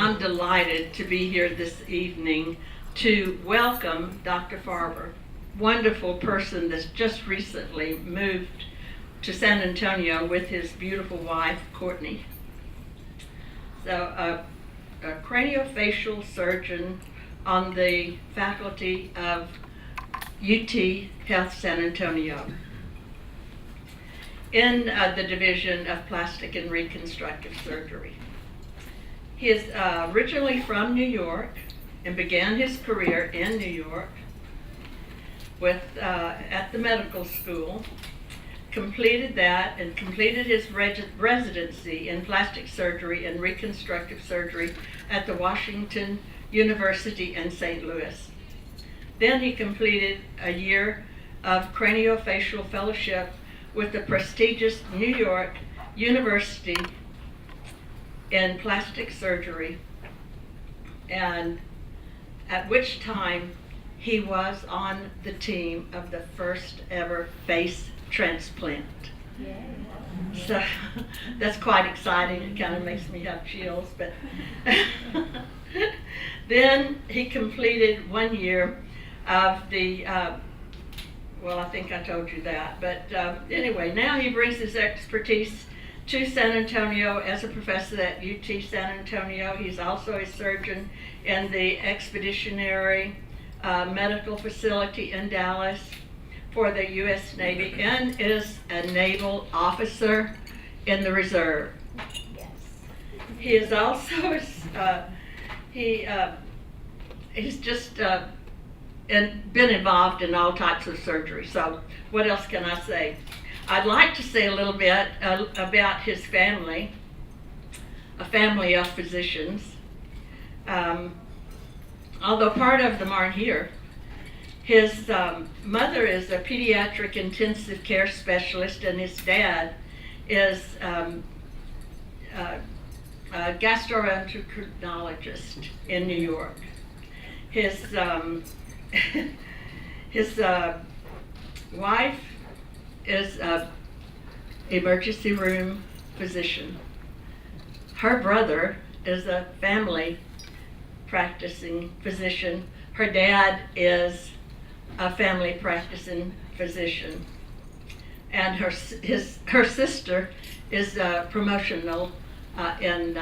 I'm delighted to be here this evening to welcome Dr. Farber, wonderful person that's just recently moved to San Antonio with his beautiful wife, Courtney. So, a craniofacial surgeon on the faculty of UT Health San Antonio in the Division of Plastic and Reconstructive Surgery. He is originally from New York and began his career in New York with at the medical school, completed that and completed his residency in plastic surgery and reconstructive surgery at the Washington University in St. Louis. Then he completed a year of craniofacial fellowship with the prestigious New York University in plastic surgery, and at which time he was on the team of the first ever face transplant. Yeah. So that's quite exciting. It kind of makes me have chills. But then he completed 1 year of the well, I think I told you that, but anyway, now he brings his expertise to San Antonio as a professor at UT San Antonio. He's also a surgeon in the Expeditionary Medical Facility in Dallas for the U.S. Navy, and is a naval officer in the reserve. Yes. He is also he's just and been involved in all types of surgery. So what else can I say? I'd like to say a little bit about his family, a family of physicians. Although part of them aren't here. His mother is a pediatric intensive care specialist, and his dad is a gastroenterologist in New York. His his wife is an emergency room physician. Her brother is a family practicing physician. Her dad is a family practicing physician. And her sister is promotional in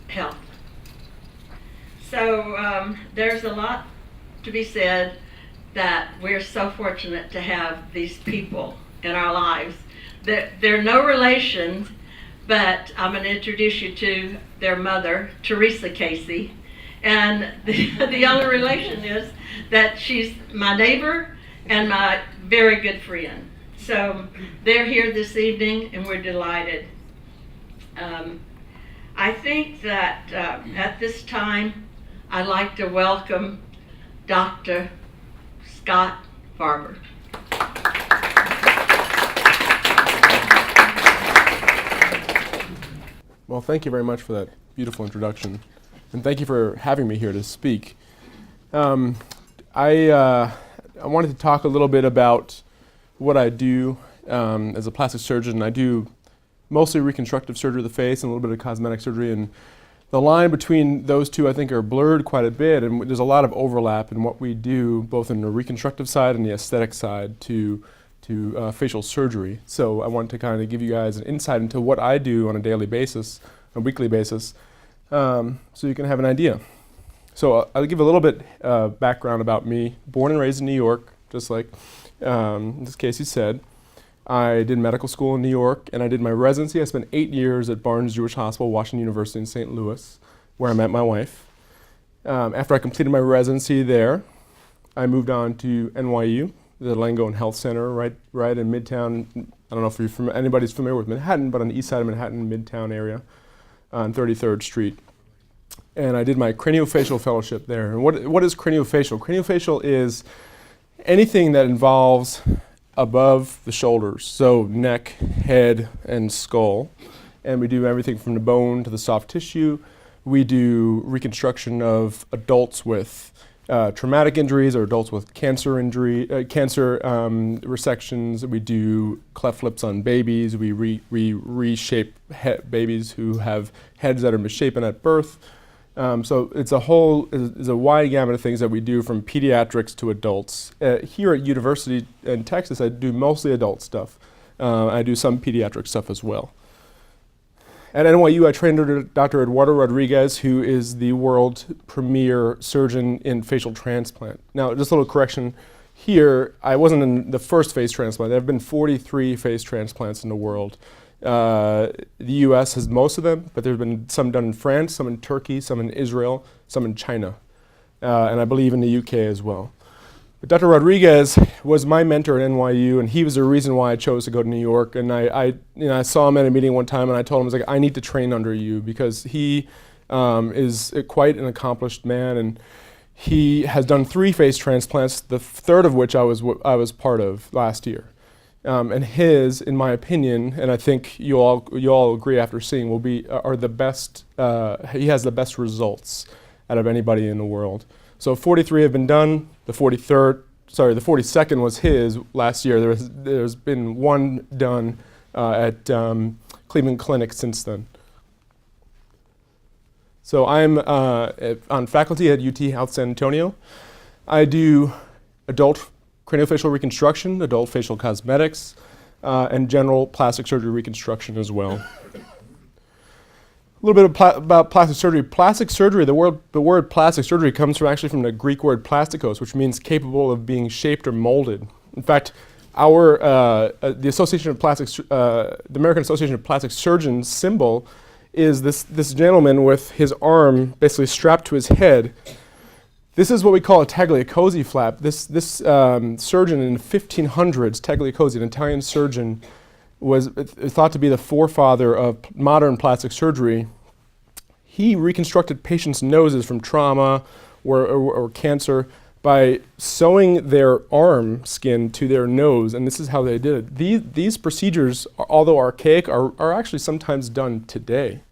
health. So there's a lot to be said that we're so fortunate to have these people in our lives. They're no relations, but I'm going to introduce you to their mother, Teresa Casey. And the only relation is that she's my neighbor and my very good friend. So they're here this evening, and we're delighted. I think that at this time, I'd like to welcome Dr. Scott Farber. Well, thank you very much for that beautiful introduction, and thank you for having me here to speak. I wanted to talk a little bit about what I do as a plastic surgeon. I do mostly reconstructive surgery of the face and a little bit of cosmetic surgery, and the line between those two, I think, are blurred quite a bit, and there's a lot of overlap in what we do, both in the reconstructive side and the aesthetic side to facial surgery. So I want to kind of give you guys an insight into what I do on a daily basis, a weekly basis, so you can have an idea. So I'll give a little bit background about me. Born and raised in New York, just like this Casey said. I did medical school in New York, and I did my residency. I spent 8 years at Barnes-Jewish Hospital, Washington University in St. Louis, where I met my wife. After I completed my residency there, I moved on to NYU, the Langone Health Center, right in Midtown. I don't know if anybody's familiar with Manhattan, but on the east side of Manhattan, Midtown area, on 33rd Street. And I did my craniofacial fellowship there. And what is craniofacial? Craniofacial is anything that involves above the shoulders, so neck, head, and skull. And we do everything from the bone to the soft tissue. We do reconstruction of adults with traumatic injuries or adults with cancer resections. We do cleft lips on babies. We reshape babies who have heads that are misshapen at birth. So it's a wide gamut of things that we do from pediatrics to adults. Here at University in Texas, I do mostly adult stuff. I do some pediatric stuff as well. At NYU, I trained under Dr. Eduardo Rodriguez, who is the world premier surgeon in facial transplant. Now, just a little correction here, I wasn't in the first face transplant. There have been 43 face transplants in the world. The US has most of them, but there have been some done in France, some in Turkey, some in Israel, some in China, and I believe in the UK as well. But Dr. Rodriguez was my mentor at NYU, and he was the reason why I chose to go to New York. And I saw him at a meeting one time, and I told him, I was like, I need to train under you, because he is quite an accomplished man, and he has done 3 face transplants, the third of which I was part of last year. And his, in my opinion, and I think you all agree after seeing, are the best. He has the best results out of anybody in the world. So 43 have been done. The 42nd was his last year. There's been one done at Cleveland Clinic since then. So I'm on faculty at UT Health San Antonio. I do adult craniofacial reconstruction, adult facial cosmetics, and general plastic surgery reconstruction as well. A little bit about plastic surgery. Plastic surgery, the word plastic surgery comes from the Greek word plastikos, which means capable of being shaped or molded. In fact, the American Association of Plastic Surgeons symbol is this gentleman with his arm basically strapped to his head. This is what we call a tagliacozzi flap. This surgeon in the 1500s, Tagliacozzi, an Italian surgeon, was thought to be the forefather of modern plastic surgery. He reconstructed patients' noses from trauma or cancer by sewing their arm skin to their nose, and this is how they did it. These procedures, although archaic, are actually sometimes done today.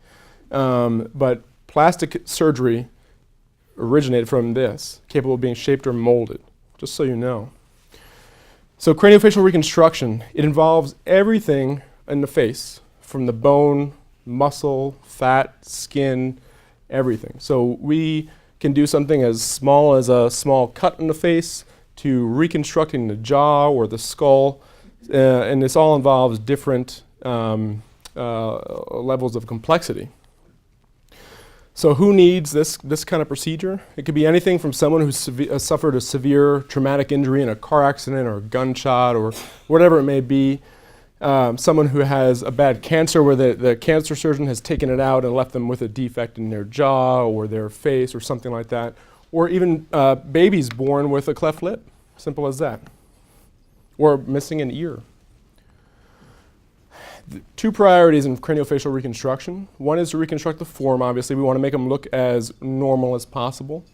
But plastic surgery originated from this, capable of being shaped or molded, just so you know. So craniofacial reconstruction, it involves everything in the face, from the bone, muscle, fat, skin, everything. So we can do something as small as a small cut in the face to reconstructing the jaw or the skull, and this all involves different levels of complexity. So who needs this kind of procedure? It could be anything from someone who's suffered a severe traumatic injury in a car accident or a gunshot or whatever it may be. Someone who has a bad cancer where the cancer surgeon has taken it out and left them with a defect in their jaw or their face or something like that. Or even babies born with a cleft lip, simple as that. Or missing an ear. Two priorities in craniofacial reconstruction. One is to reconstruct the form, obviously. We want to make them look as normal as possible.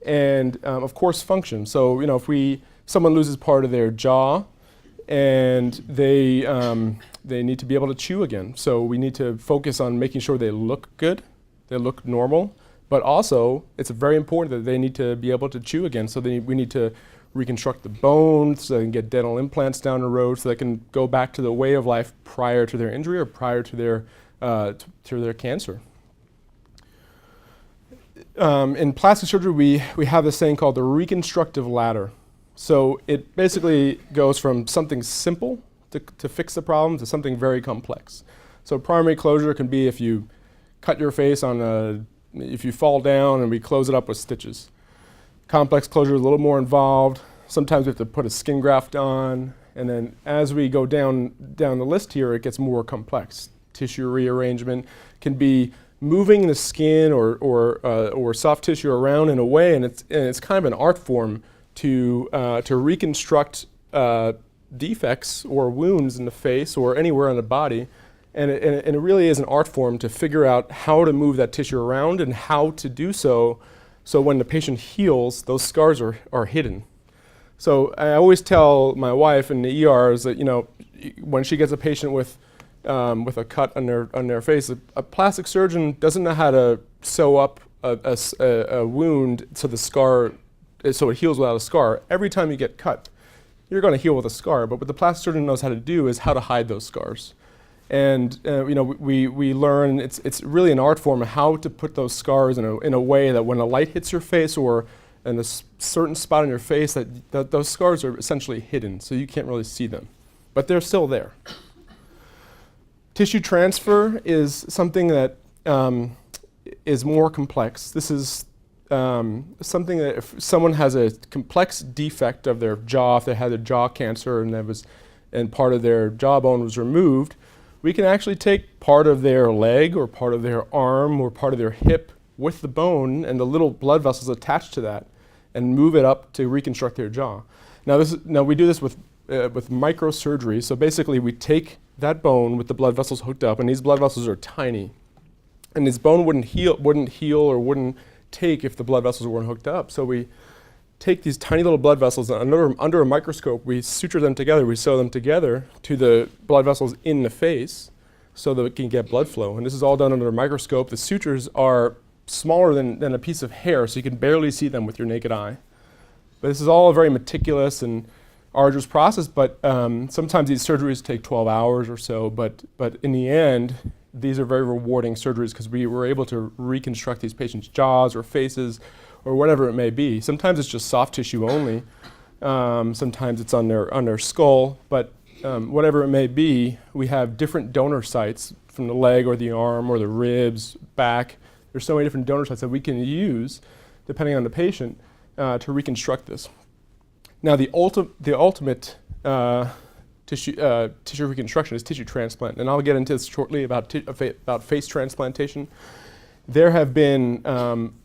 And of course, function. So, if someone loses part of their jaw and they need to be able to chew again. So we need to focus on making sure they look good, they look normal, but also it's very important that they need to be able to chew again. So we need to reconstruct the bones so they can get dental implants down the road so they can go back to the way of life prior to their injury or prior to their cancer. In plastic surgery, we have this thing called the reconstructive ladder. So it basically goes from something simple to fix the problem to something very complex. So primary closure can be if you cut your face if you fall down and we close it up with stitches. Complex closure is a little more involved. Sometimes we have to put a skin graft on, and then as we go down the list here, it gets more complex. Tissue rearrangement can be moving the skin or soft tissue around in a way, and it's kind of an art form to reconstruct defects or wounds in the face or anywhere on the body, and it really is an art form to figure out how to move that tissue around and how to do so when the patient heals, those scars are hidden. So I always tell my wife in the ERs that when she gets a patient with a cut on their face, a plastic surgeon doesn't know how to sew up a wound so the scar so it heals without a scar. Every time you get cut, you're going to heal with a scar. But what the plastic surgeon knows how to do is how to hide those scars. And we learn, it's really an art form, how to put those scars in a way that when a light hits your face or in a certain spot on your face, that those scars are essentially hidden, so you can't really see them. But they're still there. Tissue transfer is something that is more complex. This is something that if someone has a complex defect of their jaw, if they had a jaw cancer and part of their jawbone was removed, we can actually take part of their leg or part of their arm or part of their hip with the bone and the little blood vessels attached to that and move it up to reconstruct their jaw. Now we do this with microsurgery. So basically we take that bone with the blood vessels hooked up, and these blood vessels are tiny. And this bone wouldn't heal or wouldn't take if the blood vessels weren't hooked up. So we take these tiny little blood vessels and under a microscope, we suture them together, we sew them together to the blood vessels in the face so that it can get blood flow. And this is all done under a microscope. The sutures are smaller than a piece of hair, so you can barely see them with your naked eye. But this is all a very meticulous and arduous process, but sometimes these surgeries take 12 hours or so, but in the end, these are very rewarding surgeries because we were able to reconstruct these patients' jaws or faces or whatever it may be. Sometimes it's just soft tissue only. Sometimes it's on their skull, but whatever it may be, we have different donor sites from the leg or the arm or the ribs, back. There's so many different donor sites that we can use, depending on the patient, to reconstruct this. Now, the ultimate tissue reconstruction is tissue transplant, and I'll get into this shortly about face transplantation. There have been,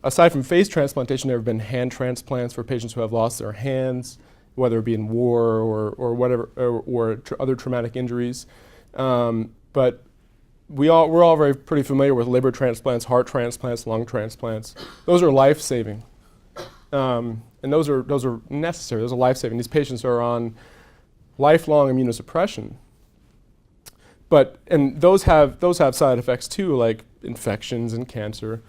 aside from face transplantation, there have been hand transplants for patients who have lost their hands, whether it be in war or whatever, or other traumatic injuries. But we're all pretty familiar with liver transplants, heart transplants, lung transplants. Those are life-saving, and those are necessary. Those are life-saving. These patients are on lifelong immunosuppression. And those have side effects too, like infections and cancer.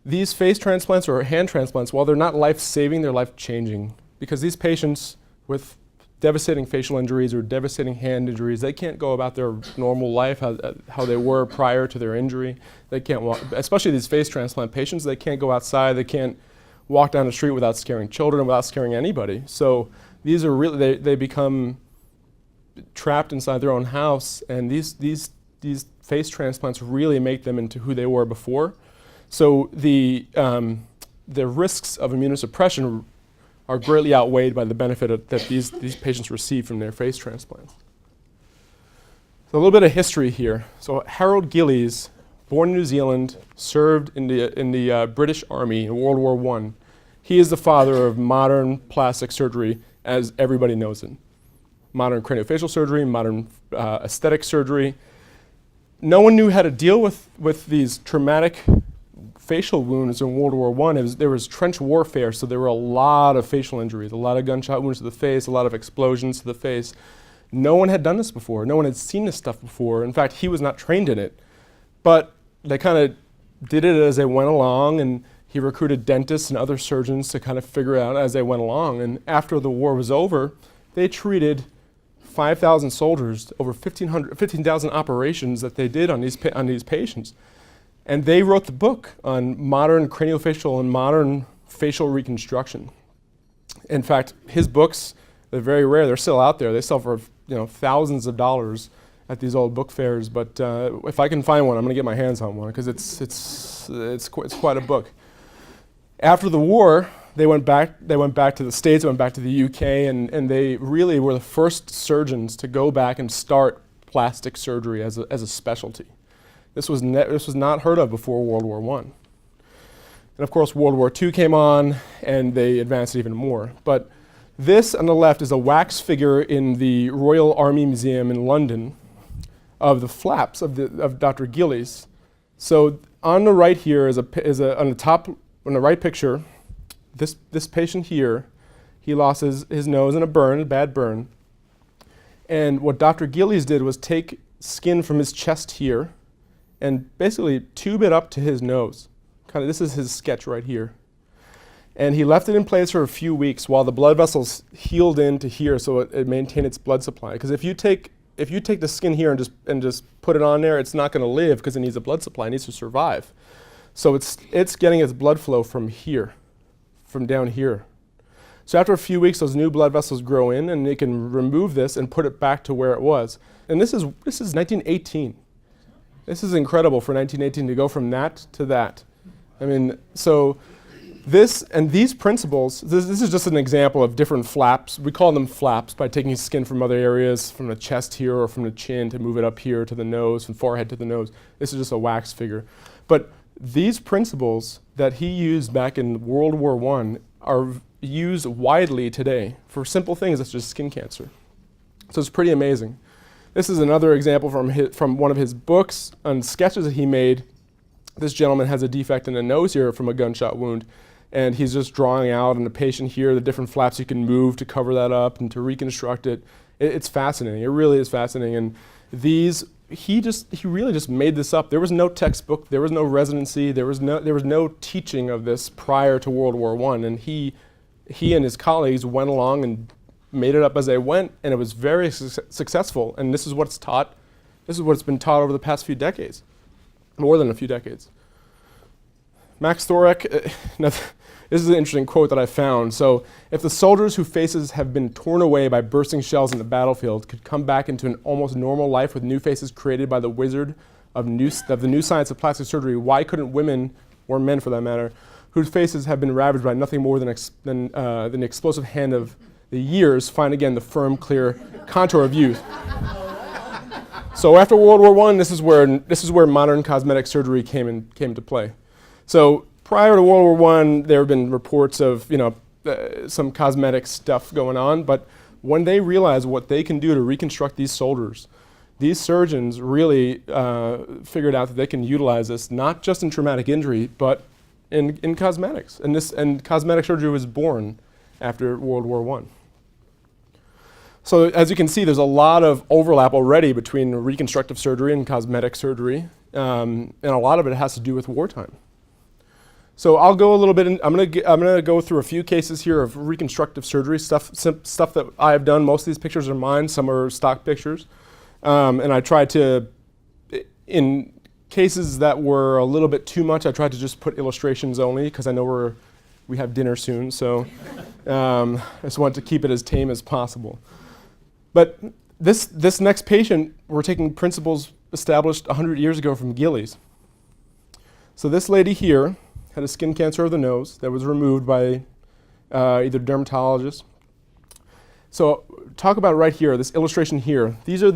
These face transplants or hand transplants, while they're not life-saving, they're life-changing, because these patients with devastating facial injuries or devastating hand injuries, they can't go about their normal life how they were prior to their injury. They can't walk, especially these face transplant patients, they can't go outside, they can't walk down the street without scaring children, without scaring anybody. So these are really, they become trapped inside their own house, and these face transplants really make them into who they were before. So the risks of immunosuppression are greatly outweighed by the benefit that these patients receive from their face transplants. So a little bit of history here. So Harold Gillies, born in New Zealand, served in the British Army in World War I. He is the father of modern plastic surgery as everybody knows it. Modern craniofacial surgery, modern aesthetic surgery. No one knew how to deal with these traumatic facial wounds in World War I. There was trench warfare, so there were a lot of facial injuries, a lot of gunshot wounds to the face, a lot of explosions to the face. No one had done this before. No one had seen this stuff before. In fact, he was not trained in it. But they kind of did it as they went along, and he recruited dentists and other surgeons to kind of figure it out as they went along. And after the war was over, they treated 5,000 soldiers, over 15,000 operations that they did on these patients. And they wrote the book on modern craniofacial and modern facial reconstruction. In fact, his books, they're very rare. They're still out there. They sell for thousands of dollars at these old book fairs. But if I can find one, I'm going to get my hands on one because it's quite a book. After the war, they went back to the States, went back to the UK, and they really were the first surgeons to go back and start plastic surgery as a specialty. This was not heard of before World War I. And of course, World War II came on, and they advanced it even more. But this on the left is a wax figure in the Royal Army Museum in London of the flaps of Dr. Gillies. So on the right here on the right picture, this patient here, he lost his nose in a bad burn. And what Dr. Gillies did was take skin from his chest here and basically tube it up to his nose. This is his sketch right here. And he left it in place for a few weeks while the blood vessels healed into here so it maintained its blood supply. Because if you take the skin here and just put it on there, it's not going to live because it needs a blood supply. It needs to survive. So it's getting its blood flow from here, from down here. So after a few weeks, those new blood vessels grow in, and they can remove this and put it back to where it was. And this is 1918. This is incredible for 1918 to go from that to that. I mean, so this and these principles, this is just an example of different flaps. We call them flaps by taking skin from other areas, from the chest here or from the chin to move it up here to the nose, from forehead to the nose. This is just a wax figure. But these principles that he used back in World War I are used widely today for simple things such as skin cancer. So it's pretty amazing. This is another example from one of his books on sketches that he made. This gentleman has a defect in the nose here from a gunshot wound, and he's just drawing out on the patient here the different flaps you can move to cover that up and to reconstruct it. It's fascinating. It really is fascinating. And these, he really just made this up. There was no textbook. There was no residency. There was no teaching of this prior to World War I. And he and his colleagues went along and made it up as they went, and it was very successful. And this is what's taught. This is what's been taught over the past few decades, more than a few decades. Max Thorek, this is an interesting quote that I found. So, if the soldiers whose faces have been torn away by bursting shells in the battlefield could come back into an almost normal life with new faces created by the wizard of the new science of plastic surgery, why couldn't women, or men for that matter, whose faces have been ravaged by nothing more than the explosive hand of the years, find again the firm, clear contour of youth? So after World War I, this is where modern cosmetic surgery came into play. So prior to World War I, there have been reports of some cosmetic stuff going on, but when they realized what they can do to reconstruct these soldiers, these surgeons really figured out that they can utilize this not just in traumatic injury, but in cosmetics. And cosmetic surgery was born after World War I. So as you can see, there's a lot of overlap already between reconstructive surgery and cosmetic surgery, and a lot of it has to do with wartime. So I'll go a little bit. I'm gonna go through a few cases here of reconstructive surgery stuff that I have done. Most of these pictures are mine. Some are stock pictures, and I tried to, in cases that were a little bit too much, I tried to just put illustrations only because I know we have dinner soon. So I just wanted to keep it as tame as possible. But this next patient, we're taking principles established 100 years ago from Gillies. So this lady here had a skin cancer of the nose that was removed by either dermatologist. So talk about right here, this illustration here. These are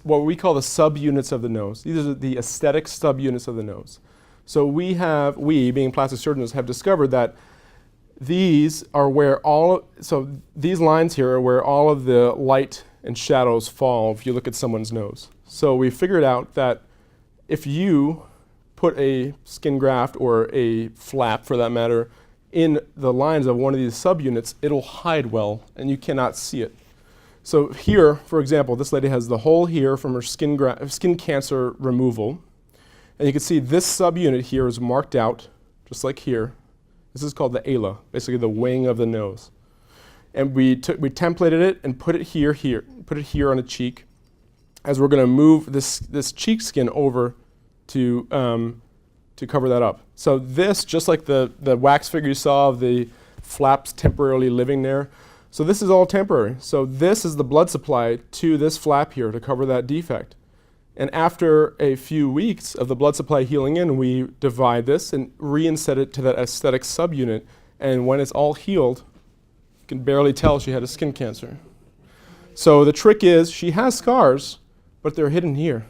what we call the subunits of the nose. These are the aesthetic subunits of the nose. So we being plastic surgeons, have discovered that these are where these lines here are where all of the light and shadows fall if you look at someone's nose. So we figured out that if you put a skin graft or a flap, for that matter, in the lines of one of these subunits, it'll hide well and you cannot see it. So here, for example, this lady has the hole here from her skin cancer removal. And you can see this subunit here is marked out, just like here. This is called the ala, basically the wing of the nose. And we templated it and put it here, put it here on the cheek, as we're going to move this cheek skin over to cover that up. So this, just like the wax figure you saw of the flaps temporarily living there, so this is all temporary. So this is the blood supply to this flap here to cover that defect. And after a few weeks of the blood supply healing in, we divide this and reinsert it to that aesthetic subunit. And when it's all healed, you can barely tell she had a skin cancer. So the trick is she has scars, but they're hidden here.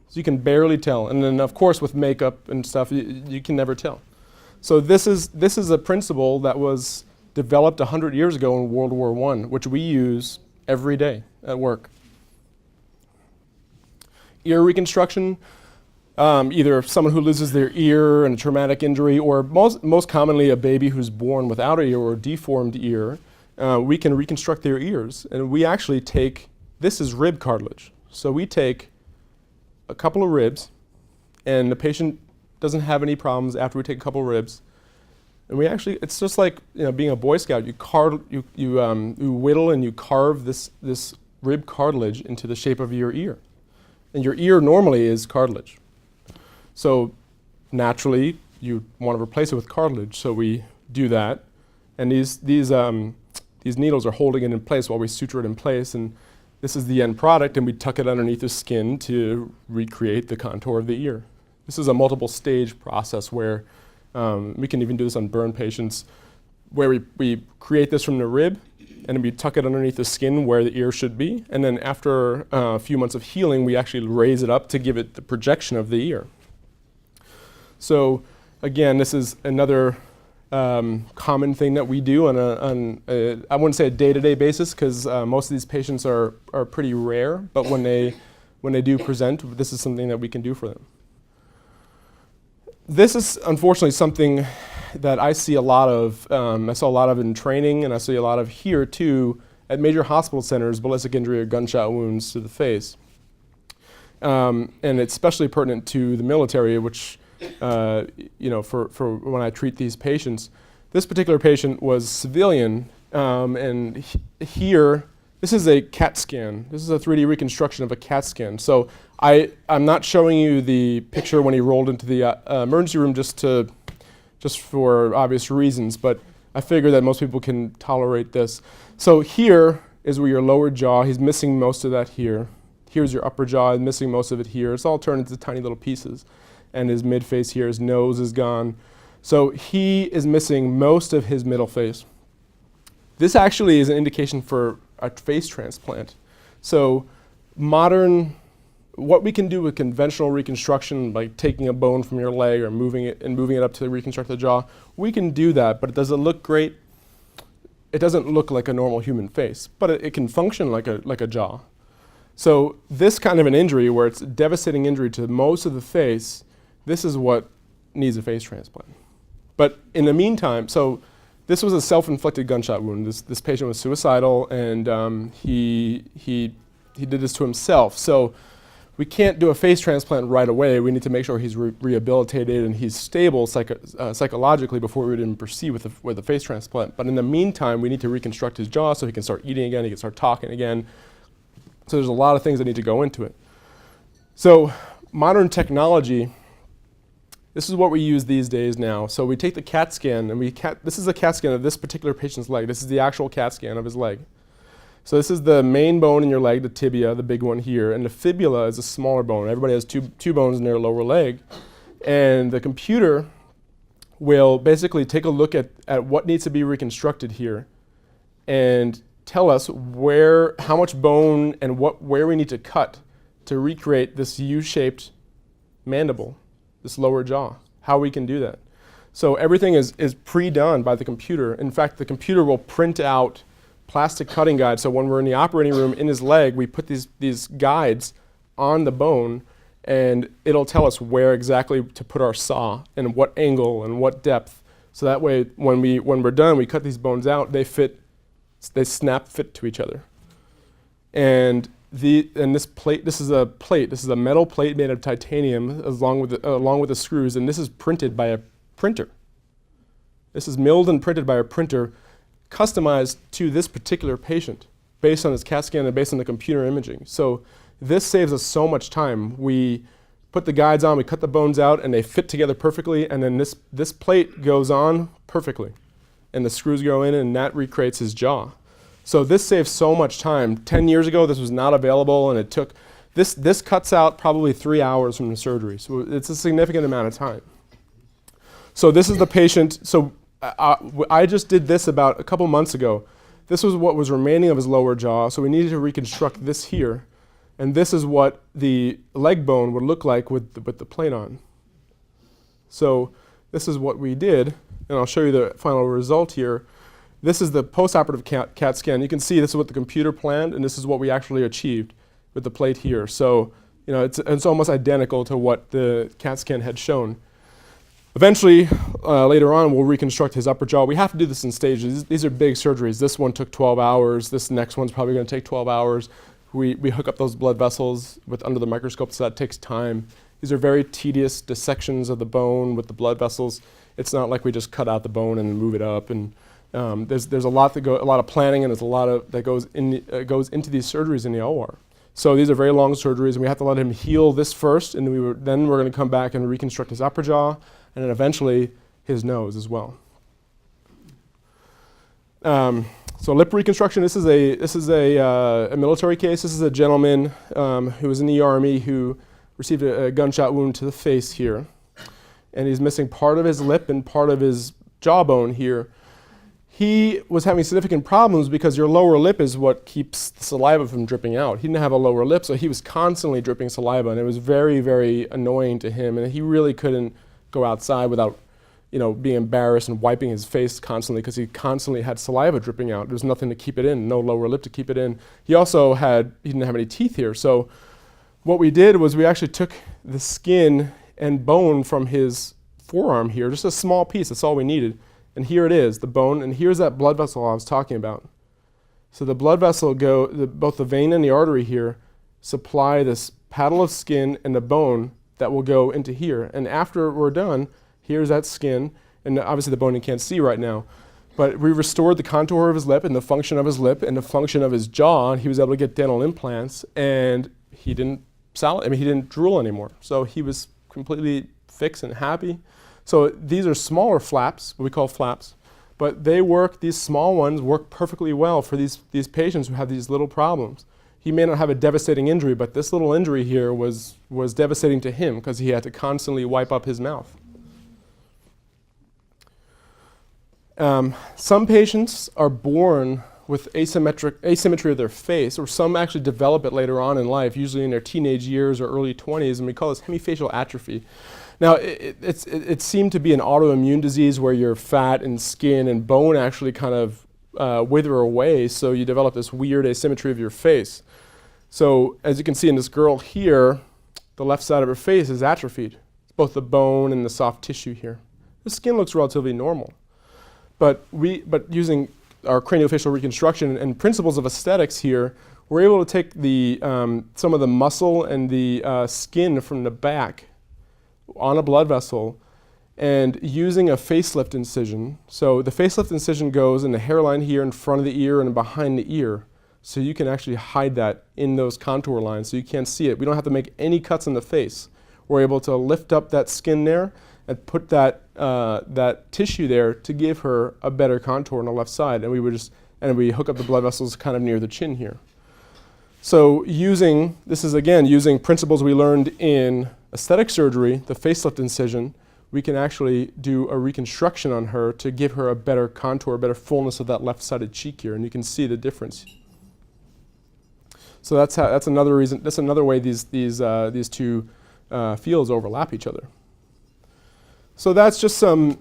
So you can barely tell. And then, of course, with makeup and stuff, you can never tell. So this is a principle that was developed 100 years ago in World War I, which we use every day at work. Ear reconstruction, either someone who loses their ear in a traumatic injury, or most commonly a baby who's born without an ear or a deformed ear, we can reconstruct their ears. And we actually this is rib cartilage. So we take a couple of ribs, and the patient doesn't have any problems after we take a couple of ribs. And we actually, it's just like being a Boy Scout. You whittle and you carve this rib cartilage into the shape of your ear. And your ear normally is cartilage. So naturally, you want to replace it with cartilage. So we do that. And these needles are holding it in place while we suture it in place. And this is the end product, and we tuck it underneath the skin to recreate the contour of the ear. This is a multiple stage process where we can even do this on burn patients, where we create this from the rib, and then we tuck it underneath the skin where the ear should be. And then after a few months of healing, we actually raise it up to give it the projection of the ear. So again, this is another common thing that we do on I wouldn't say a day-to-day basis, because most of these patients are pretty rare, but when they do present, this is something that we can do for them. This is unfortunately something that I see a lot of. I saw a lot of in training, and I see a lot of here too at major hospital centers, ballistic injury or gunshot wounds to the face. And it's especially pertinent to the military, which for when I treat these patients. This particular patient was civilian, and here, this is a CAT scan. This is a 3D reconstruction of a CAT scan. So I'm not showing you the picture when he rolled into the emergency room just for obvious reasons, but I figure that most people can tolerate this. So here is where your lower jaw, he's missing most of that here. Here's your upper jaw, he's missing most of it here. It's all turned into tiny little pieces. And his mid-face here, his nose is gone. So he is missing most of his middle face. This actually is an indication for a face transplant. So what we can do with conventional reconstruction, like taking a bone from your leg or moving it up to reconstruct the jaw, we can do that, but does it look great? It doesn't look like a normal human face, but it can function like a jaw. So this kind of an injury, where it's a devastating injury to most of the face, this is what needs a face transplant. But in the meantime, so this was a self-inflicted gunshot wound. This patient was suicidal, and he did this to himself. So we can't do a face transplant right away. We need to make sure he's rehabilitated and he's stable psychologically before we would even proceed with a face transplant. But in the meantime, we need to reconstruct his jaw so he can start eating again, he can start talking again. So there's a lot of things that need to go into it. So modern technology, this is what we use these days now. So we take the CAT scan, and this is a CAT scan of this particular patient's leg. This is the actual CAT scan of his leg. So this is the main bone in your leg, the tibia, the big one here, and the fibula is a smaller bone. Everybody has two bones in their lower leg. And the computer will basically take a look at what needs to be reconstructed here and tell us how much bone and where we need to cut to recreate this U-shaped mandible, this lower jaw, how we can do that. So everything is pre-done by the computer. In fact, the computer will print out plastic cutting guides. So when we're in the operating room in his leg, we put these guides on the bone, and it'll tell us where exactly to put our saw and what angle and what depth. So that way, when we're done, we cut these bones out, they snap fit to each other. And this plate, this is a metal plate made of titanium along with the screws, and this is printed by a printer. This is milled and printed by a printer, customized to this particular patient based on his CAT scan and based on the computer imaging. So this saves us so much time. We put the guides on, we cut the bones out, and they fit together perfectly, and then this plate goes on perfectly, and the screws go in, and that recreates his jaw. So this saves so much time. 10 years ago, this was not available, and it took, this cuts out probably 3 hours from the surgery. So it's a significant amount of time. So this is the patient. So I just did this about a couple months ago. This was what was remaining of his lower jaw, so we needed to reconstruct this here. And this is what the leg bone would look like with the plate on. So this is what we did, and I'll show you the final result here. This is the post-operative CAT scan. You can see this is what the computer planned, and this is what we actually achieved with the plate here. So it's almost identical to what the CAT scan had shown. Eventually, later on, we'll reconstruct his upper jaw. We have to do this in stages. These are big surgeries. This one took 12 hours. This next one's probably going to take 12 hours. We hook up those blood vessels under the microscope, so that takes time. These are very tedious dissections of the bone with the blood vessels. It's not like we just cut out the bone and move it up. And there's a lot a lot of planning, and there's a lot of that goes into these surgeries in the OR. So these are very long surgeries, and we have to let him heal this first, and then we're going to come back and reconstruct his upper jaw, and then eventually his nose as well. So lip reconstruction. This is a military case. This is a gentleman who was in the Army who received a gunshot wound to the face here, and he's missing part of his lip and part of his jawbone here. He was having significant problems because your lower lip is what keeps the saliva from dripping out. He didn't have a lower lip, so he was constantly dripping saliva, and it was very, very annoying to him, and he really couldn't go outside without being embarrassed and wiping his face constantly because he constantly had saliva dripping out. There was nothing to keep it in, no lower lip to keep it in. He didn't have any teeth here, so what we did was we actually took the skin and bone from his forearm here, just a small piece, that's all we needed. And here it is, the bone, and here's that blood vessel I was talking about. So the blood vessel both the vein and the artery here supply this paddle of skin and the bone that will go into here. And after we're done, here's that skin, and obviously the bone you can't see right now. But we restored the contour of his lip and the function of his lip and the function of his jaw, and he was able to get dental implants, and he didn't drool anymore. So he was completely fixed and happy. So these are smaller flaps, what we call flaps, but these small ones work perfectly well for these patients who have these little problems. He may not have a devastating injury, but this little injury here was devastating to him because he had to constantly wipe up his mouth. Some patients are born with asymmetry of their face, or some actually develop it later on in life, usually in their teenage years or early 20s, and we call this hemifacial atrophy. Now, it seemed to be an autoimmune disease where your fat and skin and bone actually kind of wither away, so you develop this weird asymmetry of your face. So, as you can see in this girl here, the left side of her face is atrophied. It's both the bone and the soft tissue here. The skin looks relatively normal. But using our craniofacial reconstruction and principles of aesthetics here, we're able to take some of the muscle and the skin from the back on a blood vessel, and using a facelift incision. So the facelift incision goes in the hairline here in front of the ear and behind the ear. So you can actually hide that in those contour lines so you can't see it. We don't have to make any cuts in the face. We're able to lift up that skin there and put that tissue there to give her a better contour on the left side. And we hook up the blood vessels kind of near the chin here. So this is again using principles we learned in aesthetic surgery, the facelift incision. We can actually do a reconstruction on her to give her a better contour, a better fullness of that left-sided cheek here, and you can see the difference. So that's another reason. That's another way these two fields overlap each other. So that's just some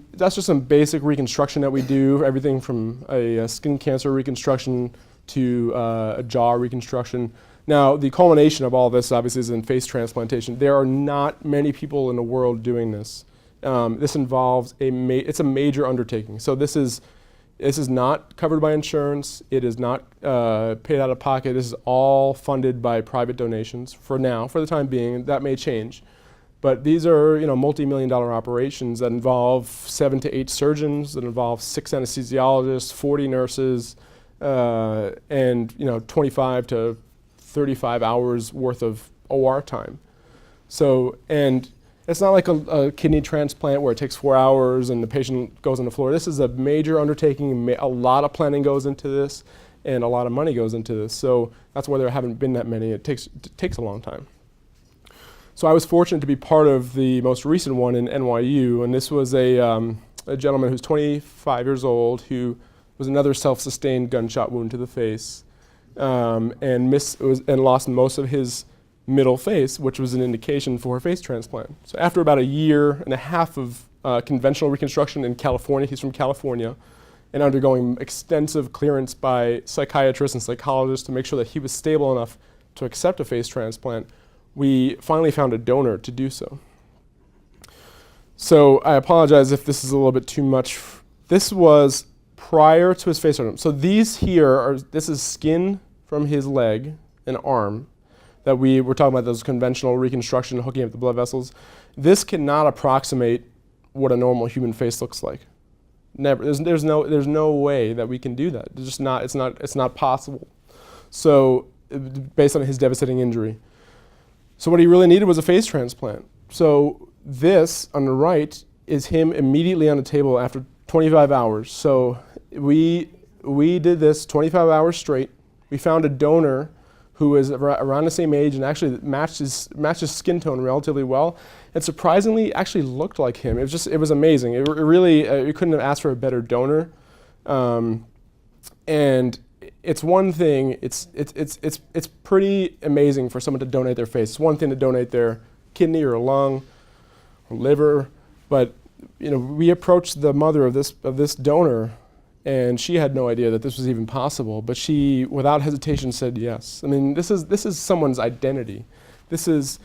basic reconstruction that we do. Everything from a skin cancer reconstruction to a jaw reconstruction. Now, the culmination of all this obviously is in face transplantation. There are not many people in the world doing this. This involves it's a major undertaking. So this is not covered by insurance. It is not paid out of pocket. This is all funded by private donations for now, for the time being. That may change. But these are multi-million-dollar operations that involve 7 to 8 surgeons, that involve 6 anesthesiologists, 40 nurses, and 25 to 35 hours worth of OR time. So, and it's not like a kidney transplant where it takes 4 hours and the patient goes on the floor. This is a major undertaking. A lot of planning goes into this, and a lot of money goes into this. So that's why there haven't been that many. It takes a long time. So I was fortunate to be part of the most recent one in NYU, and this was a gentleman who's 25 years old who was another self-sustained gunshot wound to the face, and lost most of his middle face, which was an indication for a face transplant. So after about 1.5 years of conventional reconstruction in California, he's from California, and undergoing extensive clearance by psychiatrists and psychologists to make sure that he was stable enough to accept a face transplant, we finally found a donor to do so. So I apologize if this is a little bit too much. This was prior to his face transplant. So this is skin from his leg and arm. that we were talking about, those conventional reconstruction, hooking up the blood vessels. This cannot approximate what a normal human face looks like. Never. There's no way that we can do that. It's just not. It's not possible. So, based on his devastating injury. So what he really needed was a face transplant. So this on the right is him immediately on the table after 25 hours. So we did this 25 hours straight. We found a donor who was around the same age and actually matched his skin tone relatively well, and surprisingly actually looked like him. It was amazing. It really you couldn't have asked for a better donor, and it's one thing. It's pretty amazing for someone to donate their face. It's one thing to donate their kidney or lung or liver, but we approached the mother of this donor, and she had no idea that this was even possible, but she, without hesitation, said yes. I mean, this is someone's identity. This is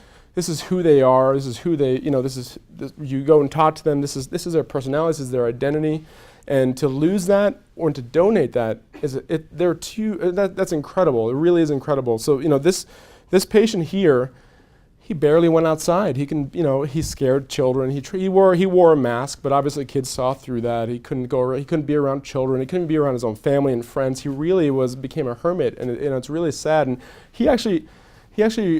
who they are. This is who they, you go and talk to them. This is their personality. This is their identity. And to lose that or to donate that that's incredible. It really is incredible. So, this patient here, he barely went outside. He he scared children. He wore a mask, but obviously kids saw through that. He couldn't be around children. He couldn't be around his own family and friends. He really became a hermit, and it's really sad. And he actually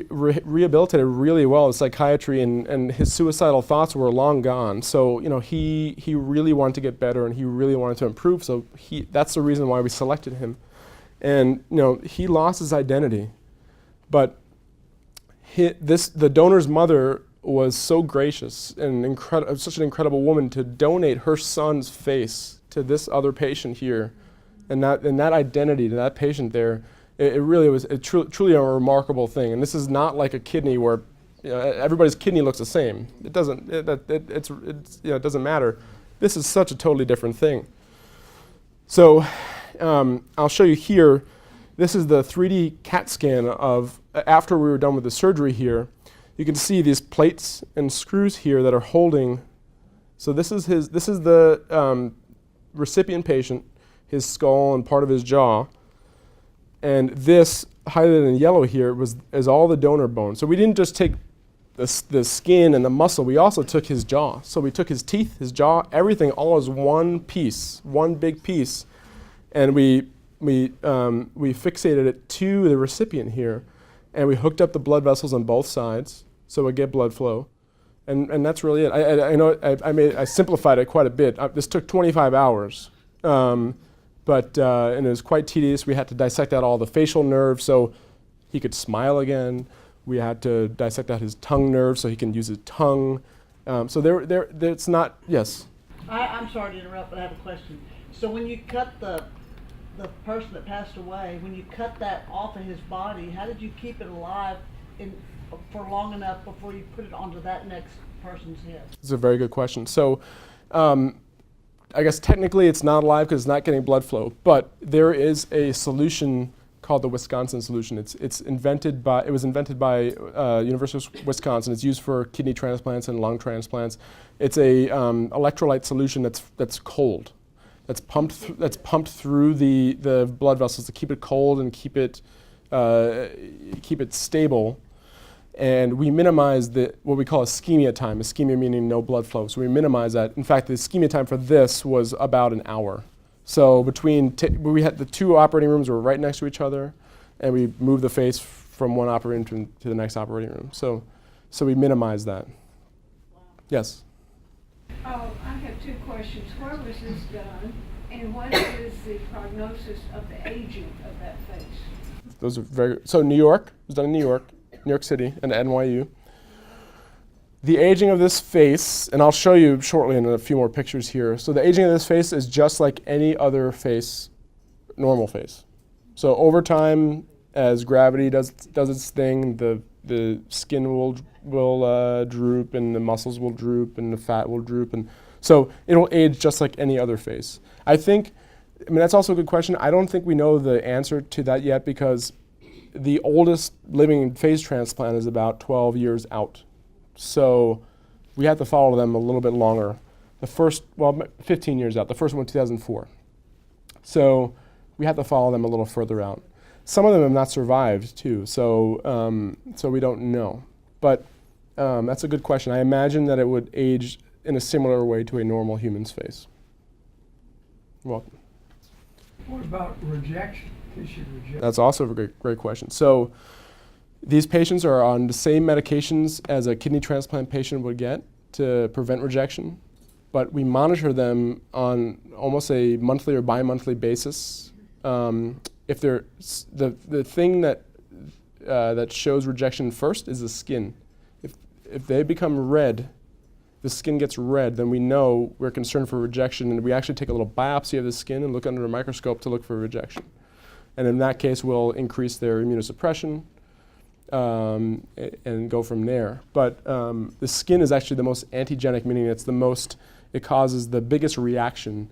rehabilitated really well in psychiatry, and his suicidal thoughts were long gone. So he really wanted to get better, and he really wanted to improve. So that's the reason why we selected him. And he lost his identity, but the donor's mother was so gracious and such an incredible woman to donate her son's face to this other patient here, and that identity to that patient there. It really was truly a remarkable thing. And this is not like a kidney where everybody's kidney looks the same. It doesn't. It doesn't matter. This is such a totally different thing. So I'll show you here. This is the 3D CAT scan of after we were done with the surgery here. You can see these plates and screws here that are holding. So this is the recipient patient, his skull and part of his jaw. And this highlighted in yellow here is all the donor bone. So we didn't just take the skin and the muscle. We also took his jaw. So we took his teeth, his jaw, everything, all as one piece, one big piece, and we fixated it to the recipient here, and we hooked up the blood vessels on both sides so it would get blood flow, and that's really it. I know I simplified it quite a bit. This took 25 hours. But and it was quite tedious. We had to dissect out all the facial nerves so he could smile again. We had to dissect out his tongue nerve so he can use his tongue. So it's not, yes? I'm sorry to interrupt, but I have a question. So when you cut the person that passed away, when you cut that off of his body, how did you keep it alive for long enough before you put it onto that next person's head? It's a very good question. So I guess technically it's not alive because it's not getting blood flow, but there is a solution called the Wisconsin solution. It was invented by University of Wisconsin. It's used for kidney transplants and lung transplants. It's a electrolyte solution that's cold, that's pumped through the blood vessels to keep it cold and keep it stable. And we minimize what we call ischemia time. Ischemia meaning no blood flow. So we minimize that. In fact, the ischemia time for this was about an hour. So we had the two operating rooms were right next to each other, and we moved the face from one operating room to the next operating room. So we minimized that. Wow. Yes. Oh, I have two questions. Where was this done, and what is the prognosis of the aging of that face? Those are very good. So New York, it was done in New York City, and NYU. The aging of this face, and I'll show you shortly in a few more pictures here. So the aging of this face is just like any other face, normal face. So over time, as gravity does its thing, the skin will droop, and the muscles will droop, and the fat will droop, and so it'll age just like any other face. I mean, that's also a good question. I don't think we know the answer to that yet because the oldest living face transplant is about 12 years out. So we have to follow them a little bit longer. 15 years out. The first one, 2004. So we have to follow them a little further out. Some of them have not survived too, so we don't know. But that's a good question. I imagine that it would age in a similar way to a normal human's face. You're welcome. What about rejection, tissue rejection? That's also a great question. So these patients are on the same medications as a kidney transplant patient would get to prevent rejection, but we monitor them on almost a monthly or bi-monthly basis. If they're the thing that shows rejection first is the skin. If they become red, the skin gets red, then we know we're concerned for rejection, and we actually take a little biopsy of the skin and look under a microscope to look for rejection. And in that case, we'll increase their immunosuppression and go from there. But the skin is actually the most antigenic, meaning it causes the biggest reaction,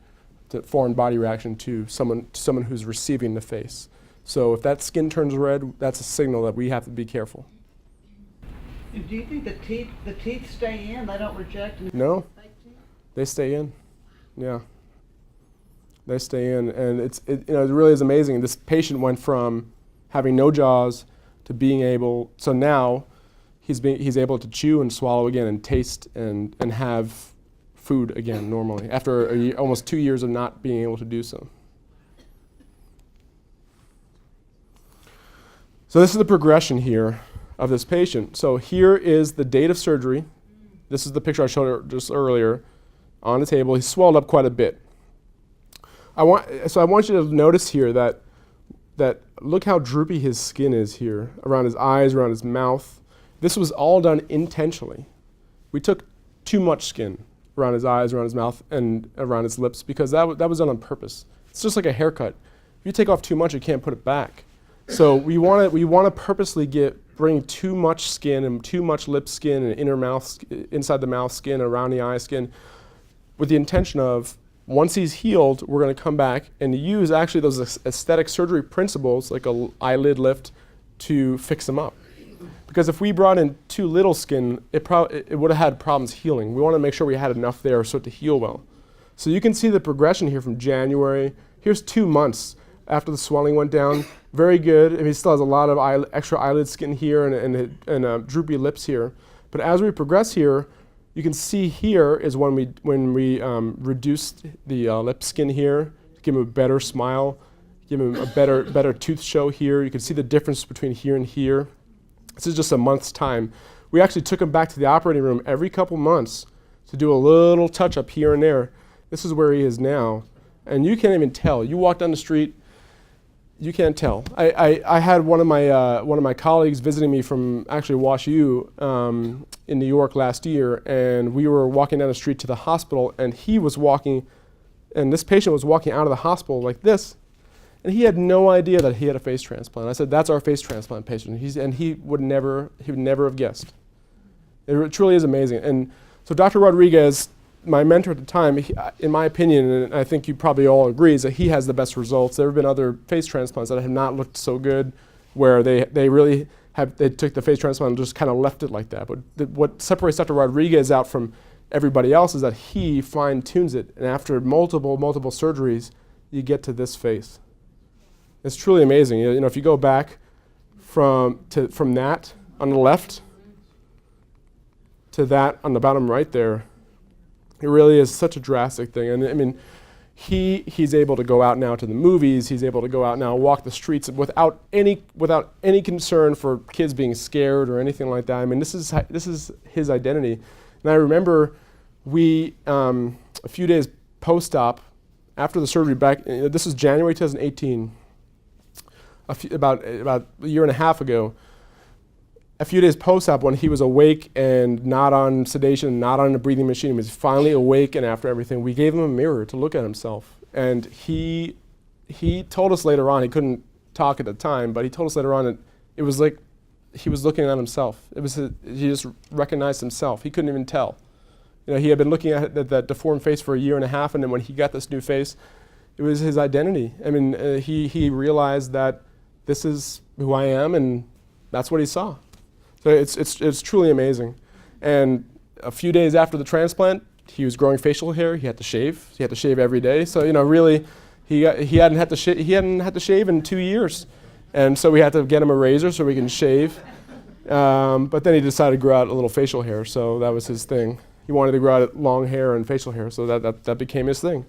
foreign body reaction to someone who's receiving the face. So if that skin turns red, that's a signal that we have to be careful. And do you think the teeth stay in? They don't reject? No, they stay in. Yeah, they stay in, and it really is amazing. This patient went from having no jaws to being able. So now he's able to chew and swallow again, and taste and have food again normally after almost 2 years of not being able to do so. So this is the progression here of this patient. So here is the date of surgery. This is the picture I showed just earlier on the table. He swelled up quite a bit. I want you to notice here that look how droopy his skin is here, around his eyes, around his mouth. This was all done intentionally. We took too much skin around his eyes, around his mouth, and around his lips because that was done on purpose. It's just like a haircut. If you take off too much, you can't put it back. So we want to purposely bring too much skin and too much lip skin and inside the mouth skin, around the eye skin, with the intention of once he's healed, we're going to come back and use actually those aesthetic surgery principles like a eyelid lift to fix him up. Because if we brought in too little skin, it would have had problems healing. We want to make sure we had enough there so to heal well. So you can see the progression here from January. Here's 2 months after the swelling went down. Very good. I mean, he still has a lot of extra eyelid skin here and droopy lips here. But as we progress here, you can see here is when we reduced the lip skin here, give him a better smile, give him a better tooth show here. You can see the difference between here and here. This is just a month's time. We actually took him back to the operating room every couple months to do a little touch up here and there. This is where he is now. And you can't even tell. You walk down the street, you can't tell. I had one of my colleagues visiting me from actually Wash U in New York last year, and we were walking down the street to the hospital, and this patient was walking out of the hospital like this, and he had no idea that he had a face transplant. I said, "That's our face transplant patient," and he would never have guessed. It truly is amazing. And so Dr. Rodriguez, my mentor at the time, in my opinion, and I think you probably all agree, is that he has the best results. There have been other face transplants that have not looked so good, where they took the face transplant and just kind of left it like that. But what separates Dr. Rodriguez out from everybody else is that he fine-tunes it, and after multiple surgeries, you get to this face. It's truly amazing. You know, if you go back from that on the left to that on the bottom right there, it really is such a drastic thing. And I mean, he's able to go out now to the movies. He's able to go out now, walk the streets without any concern for kids being scared or anything like that. I mean, this is his identity. And I remember a few days post-op, after the surgery this was January 2018, about a year and a half ago. A few days post-op, when he was awake and not on sedation, not on a breathing machine, he was finally awake, and after everything, we gave him a mirror to look at himself. And he told us later on, he couldn't talk at the time, but he told us later on that it was like he was looking at himself. He just recognized himself. He couldn't even tell. You know, he had been looking at that deformed face for a year and a half, and then when he got this new face, it was his identity. I mean, he realized that this is who I am, and that's what he saw. So it's truly amazing. And a few days after the transplant, he was growing facial hair. He had to shave. He had to shave every day. So really, he hadn't had to shave in 2 years, And so we had to get him a razor so we can shave. But then he decided to grow out a little facial hair, so that was his thing. He wanted to grow out long hair and facial hair, so that became his thing.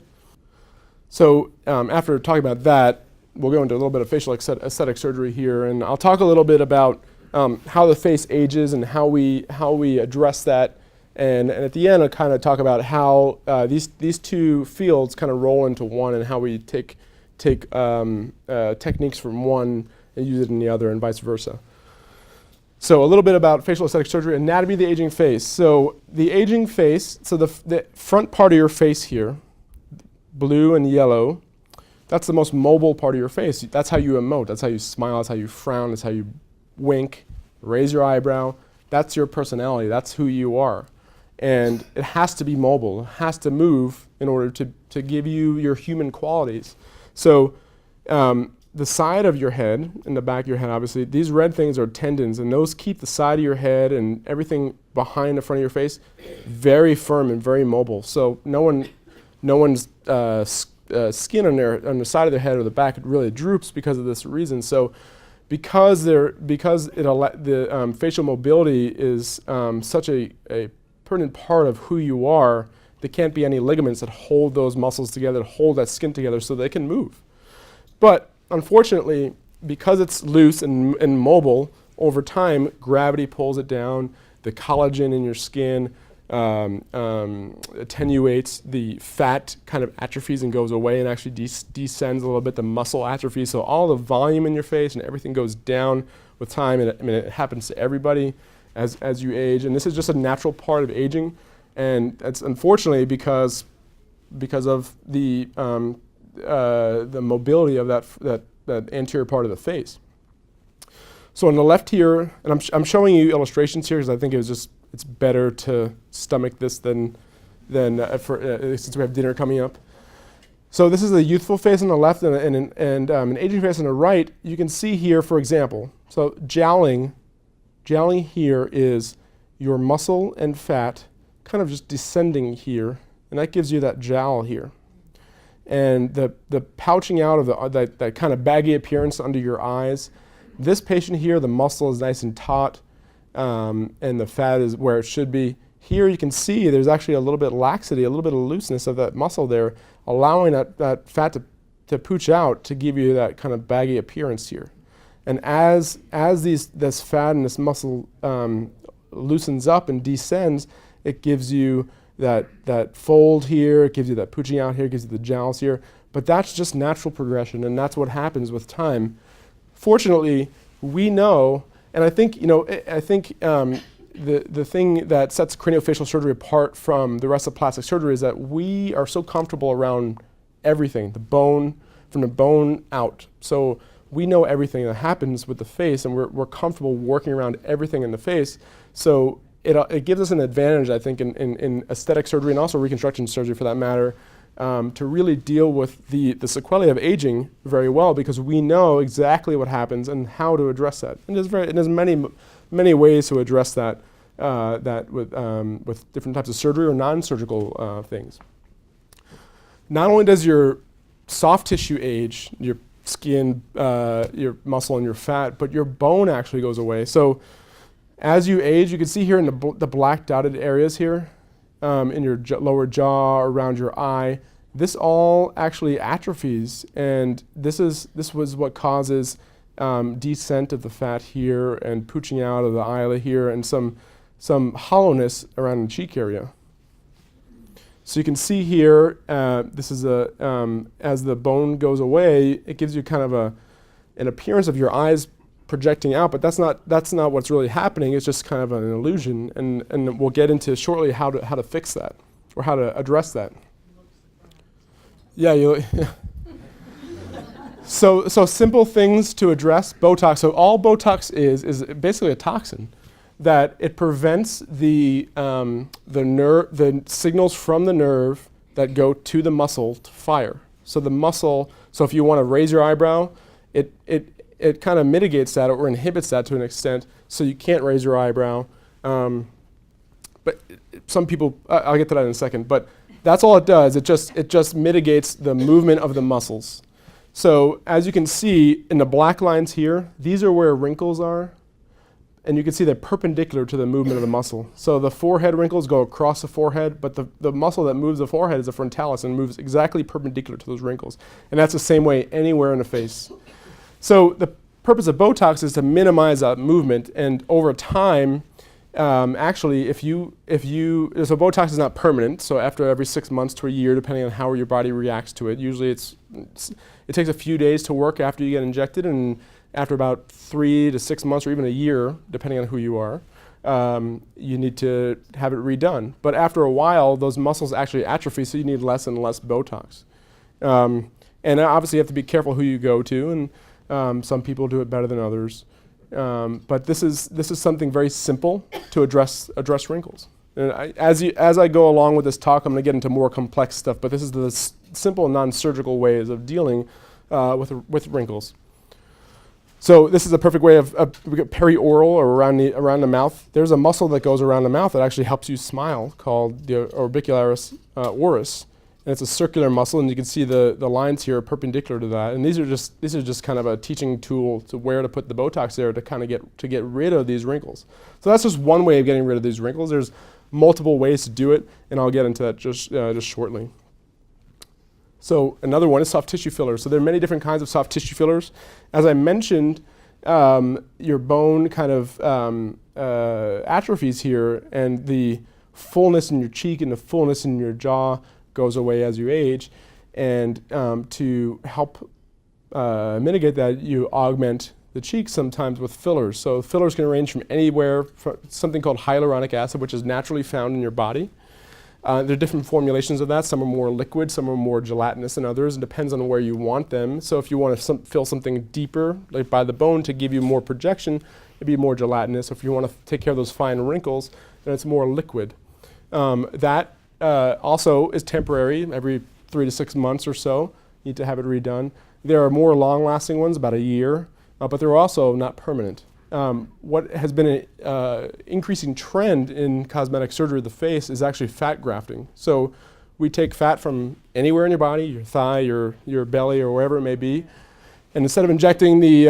So after talking about that, we'll go into a little bit of facial aesthetic surgery here, and I'll talk a little bit about how the face ages and how we address that. And at the end, I'll kind of talk about how these two fields kind of roll into one, and how we take techniques from one and use it in the other, and vice versa. So a little bit about facial aesthetic surgery, anatomy of the aging face. So the aging face, so the front part of your face here, blue and yellow, that's the most mobile part of your face. That's how you emote, that's how you smile, that's how you frown, that's how you wink, raise your eyebrow. That's your personality, that's who you are. And it has to be mobile, it has to move in order to give you your human qualities. So the side of your head and the back of your head, obviously, these red things are tendons, and those keep the side of your head and everything behind the front of your face very firm and very mobile. So no one's skin on the side of their head or the back really droops because of this reason. So because the facial mobility is such a pertinent part of who you are, there can't be any ligaments that hold those muscles together, that hold that skin together so they can move. But unfortunately, because it's loose and mobile, over time, gravity pulls it down, the collagen in your skin attenuates, the fat kind of atrophies and goes away and actually descends a little bit, the muscle atrophies, so all the volume in your face and everything goes down with time, and it happens to everybody as you age, and this is just a natural part of aging, and it's unfortunately because of the mobility of that anterior part of the face. So on the left here, and I'm showing you illustrations here because I think it's better to stomach this than since we have dinner coming up. So this is a youthful face on the left and an aging face on the right. You can see here, for example, so jowling here is your muscle and fat kind of just descending here, and that gives you that jowl here. And the pouching out of that kind of baggy appearance under your eyes. This patient here, the muscle is nice and taut, and the fat is where it should be. Here you can see there's actually a little bit of laxity, a little bit of looseness of that muscle there, allowing that fat to pooch out to give you that kind of baggy appearance here. And as this fat and this muscle loosens up and descends, it gives you that fold here, it gives you that pooching out here, it gives you the jowls here. But that's just natural progression, and that's what happens with time. Fortunately, we know, and I think the thing that sets craniofacial surgery apart from the rest of plastic surgery is that we are so comfortable around everything, the bone, from the bone out. So we know everything that happens with the face, and we're comfortable working around everything in the face. So it gives us an advantage, I think, in aesthetic surgery and also reconstruction surgery for that matter, to really deal with the sequelae of aging very well, because we know exactly what happens and how to address that. And there's many ways to address that with different types of surgery or non-surgical things. Not only does your soft tissue age, your skin, your muscle, and your fat, but your bone actually goes away. So as you age, you can see here in the black dotted areas here, in your lower jaw, around your eye, this all actually atrophies, and this was what causes descent of the fat here and pooching out of the eyelid here, and some hollowness around the cheek area. So you can see here, this is as the bone goes away, it gives you kind of an appearance of your eyes projecting out, but that's not what's really happening. It's just kind of an illusion, and we'll get into shortly how to fix that or how to address that. Yeah, so simple things to address Botox. So all Botox is basically a toxin that it prevents the signals from the nerve that go to the muscle to fire. So the muscle. So if you want to raise your eyebrow, it kind of mitigates that or inhibits that to an extent, so you can't raise your eyebrow. But some people, I'll get to that in a second, but that's all it does. It just mitigates the movement of the muscles. So as you can see in the black lines here, these are where wrinkles are. And you can see they're perpendicular to the movement of the muscle. So the forehead wrinkles go across the forehead, but the muscle that moves the forehead is the frontalis and moves exactly perpendicular to those wrinkles. And that's the same way anywhere in the face. So the purpose of Botox is to minimize that movement, and over time, actually, so Botox is not permanent, so after every 6 months to a year, depending on how your body reacts to it, usually it takes a few days to work after you get injected, and after about 3 to 6 months or even a year, depending on who you are, you need to have it redone. But after a while, those muscles actually atrophy, so you need less and less Botox. And obviously, you have to be careful who you go to, and some people do it better than others. But this is something very simple to address wrinkles. And as I go along with this talk, I'm going to get into more complex stuff. But this is the simple, non-surgical ways of dealing with wrinkles. So this is a perfect way of we got perioral, or around the mouth. There's a muscle that goes around the mouth that actually helps you smile, called the orbicularis oris, and it's a circular muscle, and you can see the lines here are perpendicular to that. And these are just kind of a teaching tool to where to put the Botox there to kind of get rid of these wrinkles. So that's just one way of getting rid of these wrinkles. There's multiple ways to do it, and I'll get into that just shortly. So another one is soft tissue fillers. So there are many different kinds of soft tissue fillers. As I mentioned, your bone kind of atrophies here, and the fullness in your cheek and the fullness in your jaw goes away as you age. And to help mitigate that, you augment the cheek sometimes with fillers. So fillers can range from anywhere from something called hyaluronic acid, which is naturally found in your body. There are different formulations of that. Some are more liquid, some are more gelatinous than others. It depends on where you want them. So if you want to fill something deeper, like by the bone, to give you more projection, it'd be more gelatinous. If you want to take care of those fine wrinkles, then it's more liquid. That also is temporary. Every 3 to 6 months or so, you need to have it redone. There are more long-lasting ones, about a year, but they're also not permanent. What has been an increasing trend in cosmetic surgery of the face is actually fat grafting. So we take fat from anywhere in your body, your thigh, your belly, or wherever it may be, and instead of injecting the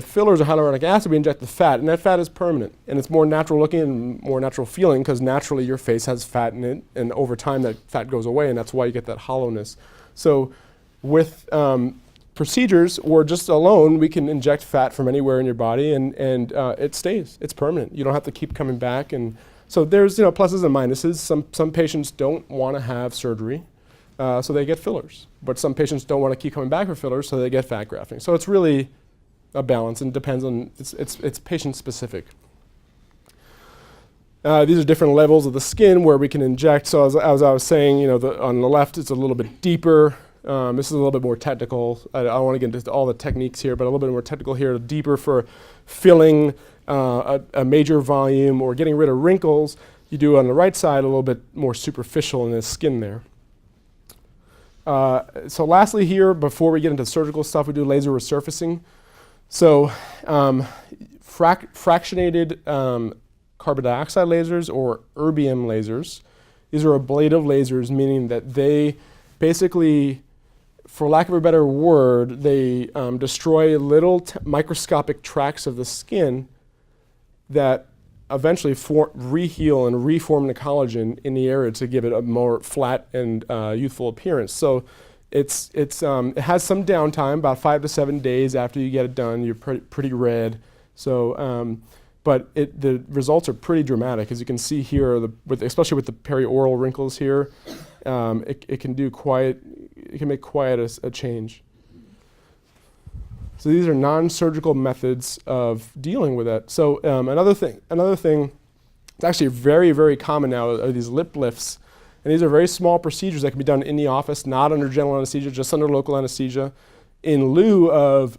fillers or hyaluronic acid, we inject the fat, and that fat is permanent, and it's more natural looking and more natural feeling, because naturally your face has fat in it, and over time that fat goes away, and that's why you get that hollowness. So with procedures or just alone, we can inject fat from anywhere in your body, and it stays. It's permanent. You don't have to keep coming back. And so there's pluses and minuses. Some patients don't want to have surgery, so they get fillers. But some patients don't want to keep coming back for fillers, so they get fat grafting. So it's really a balance, and depends on it's patient specific. These are different levels of the skin where we can inject. So as I was saying, on the left it's a little bit deeper. This is a little bit more technical. I don't want to get into all the techniques here, but a little bit more technical here, deeper for filling a major volume or getting rid of wrinkles. You do on the right side a little bit more superficial in the skin there. So lastly here, before we get into surgical stuff, we do laser resurfacing. So fractionated carbon dioxide lasers, or erbium lasers. These are ablative lasers, meaning that they basically, for lack of a better word, they destroy little microscopic tracts of the skin that eventually reheal and reform the collagen in the area to give it a more flat and youthful appearance. So it has some downtime, about 5 to 7 days after you get it done. You're pretty red. So, but the results are pretty dramatic, as you can see here, especially with the perioral wrinkles here. It can make quite a change. So these are non-surgical methods of dealing with that. So another thing, it's actually very, very common now, are these lip lifts. And these are very small procedures that can be done in the office, not under general anesthesia, just under local anesthesia, in lieu of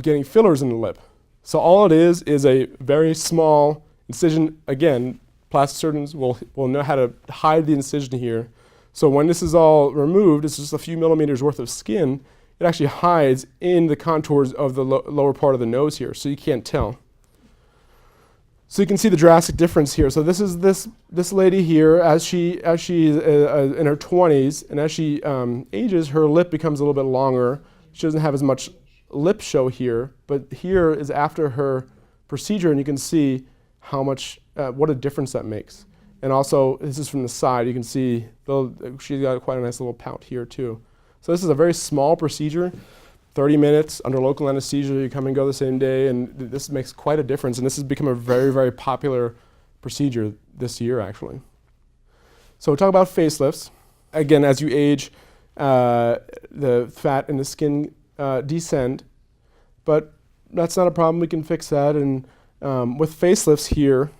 getting fillers in the lip. So all it is a very small incision. Again, plastic surgeons will know how to hide the incision here. So when this is all removed, it's just a few millimeters worth of skin. It actually hides in the contours of the lower part of the nose here, so you can't tell. So you can see the drastic difference here. So this is this lady here as she in her 20s, and as she ages, her lip becomes a little bit longer. She doesn't have as much lip show here, but here is after her procedure, and you can see how much what a difference that makes. And also, this is from the side. You can see she's got quite a nice little pout here too. So this is a very small procedure. 30 minutes under local anesthesia, you come and go the same day, and this makes quite a difference. And this has become a very, very popular procedure this year, actually. So we'll talk about facelifts. Again, as you age, the fat in the skin descend, but that's not a problem. We can fix that. And with facelifts here,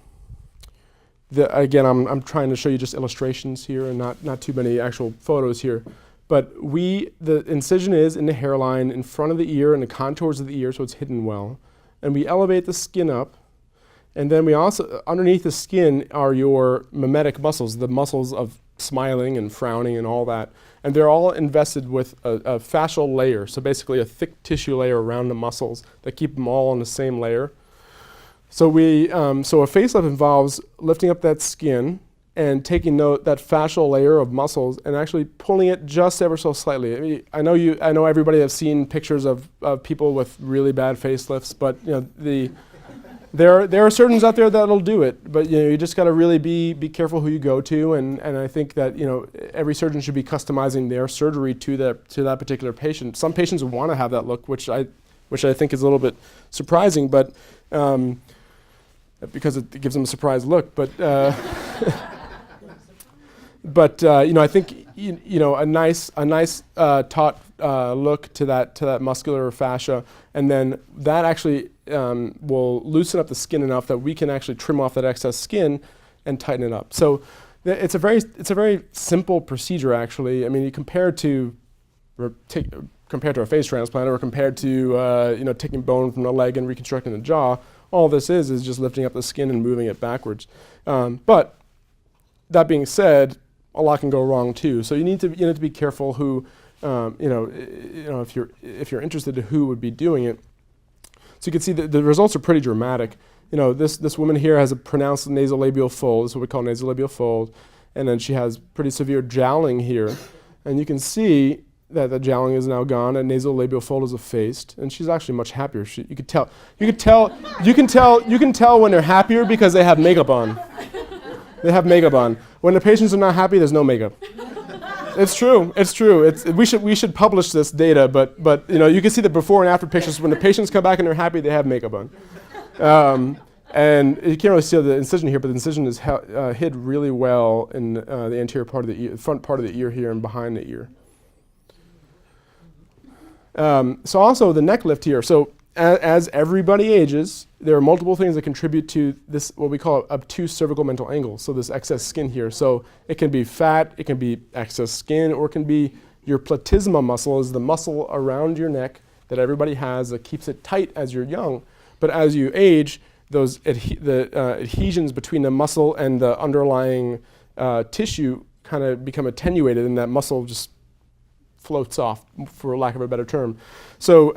again, I'm trying to show you just illustrations here and not too many actual photos here. But the incision is in the hairline in front of the ear and the contours of the ear, so it's hidden well. And we elevate the skin up. And then we also, underneath the skin are your mimetic muscles, the muscles of smiling and frowning and all that. And they're all invested with a fascial layer, so basically a thick tissue layer around the muscles that keep them all on the same layer. So so a facelift involves lifting up that skin and taking that fascial layer of muscles and actually pulling it just ever so slightly. I know everybody has seen pictures of people with really bad facelifts, but there are surgeons out there that'll do it. But you just got to really be careful who you go to, and I think that every surgeon should be customizing their surgery to that particular patient. Some patients want to have that look, which I think is a little bit surprising, but because it gives them a surprise look, but. But I think a nice taut look to that muscular fascia, and then that actually will loosen up the skin enough that we can actually trim off that excess skin and tighten it up. So it's a very simple procedure actually. I mean, you compared to a face transplant or compared to taking bone from the leg and reconstructing the jaw, all this is just lifting up the skin and moving it backwards. But that being said, a lot can go wrong too. So you need to be careful who, if you're interested in who would be doing it. So you can see the results are pretty dramatic. This woman here has a pronounced nasolabial fold. This is what we call nasolabial fold, and then she has pretty severe jowling here, and you can see that the jowling is now gone and nasolabial fold is effaced, and she's actually much happier. You can tell when they're happier because they have makeup on. They have makeup on. When the patients are not happy, there's no makeup. It's true. We should publish this data, but you can see the before and after pictures. When the patients come back and they're happy, they have makeup on. And you can't really see the incision here, but the incision is hid really well in the anterior part of the ear, front part of the ear here and behind the ear. So also the neck lift here. So as everybody ages, there are multiple things that contribute to this, what we call obtuse cervical mental angle. So this excess skin here. So it can be fat, it can be excess skin, or it can be your platysma muscle, is the muscle around your neck that everybody has that keeps it tight as you're young. But as you age, those adhesions between the muscle and the underlying tissue kind of become attenuated, and that muscle just floats off, for lack of a better term. So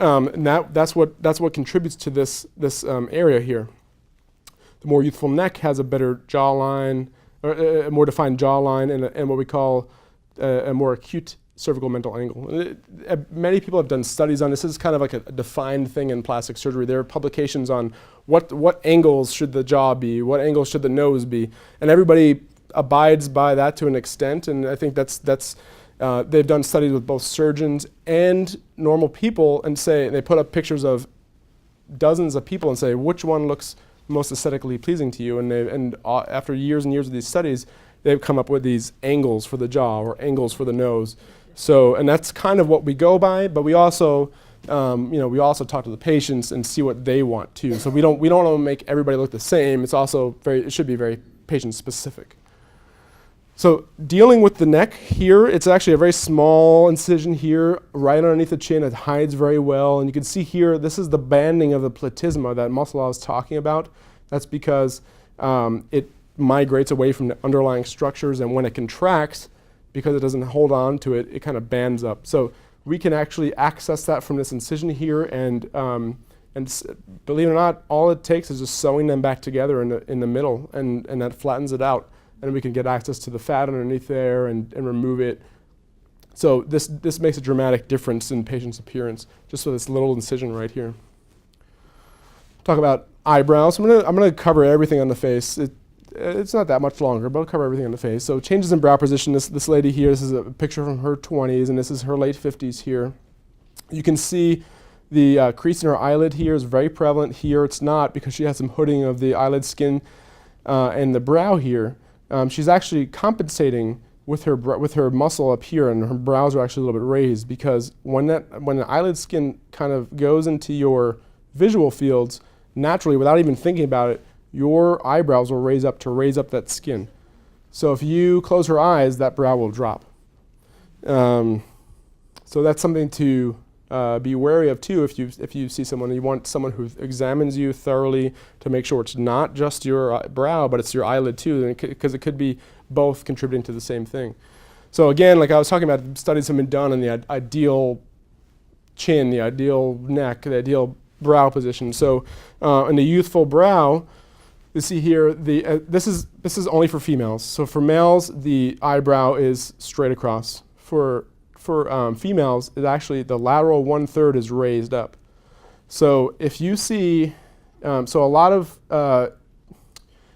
that's what contributes to this area here. The more youthful neck has a better jawline, or a more defined jawline, and what we call a more acute cervical mental angle. Many people have done studies on this. This is kind of like a defined thing in plastic surgery. There are publications on what angles should the jaw be, what angles should the nose be, and everybody abides by that to an extent. And I think that's they've done studies with both surgeons and normal people, and they put up pictures of dozens of people and say which one looks most aesthetically pleasing to you. And after years and years of these studies, they've come up with these angles for the jaw or angles for the nose. So, and that's kind of what we go by. But we also, we also talk to the patients and see what they want too. So we don't want to make everybody look the same. It's also it should be very patient specific. So dealing with the neck here, it's actually a very small incision here, right underneath the chin. It hides very well. And you can see here, this is the banding of the platysma, that muscle I was talking about. That's because it migrates away from the underlying structures, and when it contracts, because it doesn't hold on to it, it kind of bands up. So we can actually access that from this incision here and And believe it or not, all it takes is just sewing them back together in the middle, and that flattens it out. And we can get access to the fat underneath there and remove it. So this makes a dramatic difference in patient's appearance, just with this little incision right here. Talk about eyebrows. I'm gonna cover everything on the face. It's not that much longer, but I'll cover everything on the face. So changes in brow position. This lady here, this is a picture from her 20s, and this is her late 50s here. You can see the crease in her eyelid here is very prevalent. Here it's not, because she has some hooding of the eyelid skin and the brow here. She's actually compensating with her muscle up here, and her brows are actually a little bit raised, because when the eyelid skin kind of goes into your visual fields, naturally, without even thinking about it, your eyebrows will raise up that skin. So if you close her eyes, that brow will drop. So that's something to be wary of too. If you see someone, you want someone who examines you thoroughly to make sure it's not just your brow, but it's your eyelid too, because it could be both contributing to the same thing. So again, like I was talking about, studies have been done on the ideal chin, the ideal neck, the ideal brow position. So in the youthful brow, you see here, this is only for females. So for males, the eyebrow is straight across. For females, it actually, the lateral 1/3 is raised up. So if you see, so a lot of, I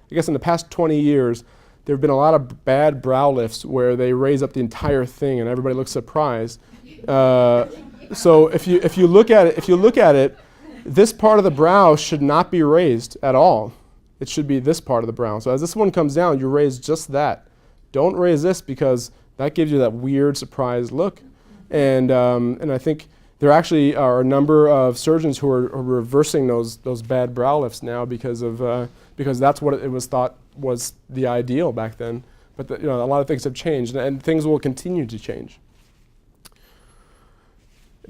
guess in the past 20 years, there have been a lot of bad brow lifts where they raise up the entire thing and everybody looks surprised. So if you look at it, this part of the brow should not be raised at all. It should be this part of the brow. So as this one comes down, you raise just that. Don't raise this, because that gives you that weird surprised look. And I think there actually are a number of surgeons who are reversing those bad brow lifts now because that's what it was thought was the ideal back then. But a lot of things have changed, and things will continue to change.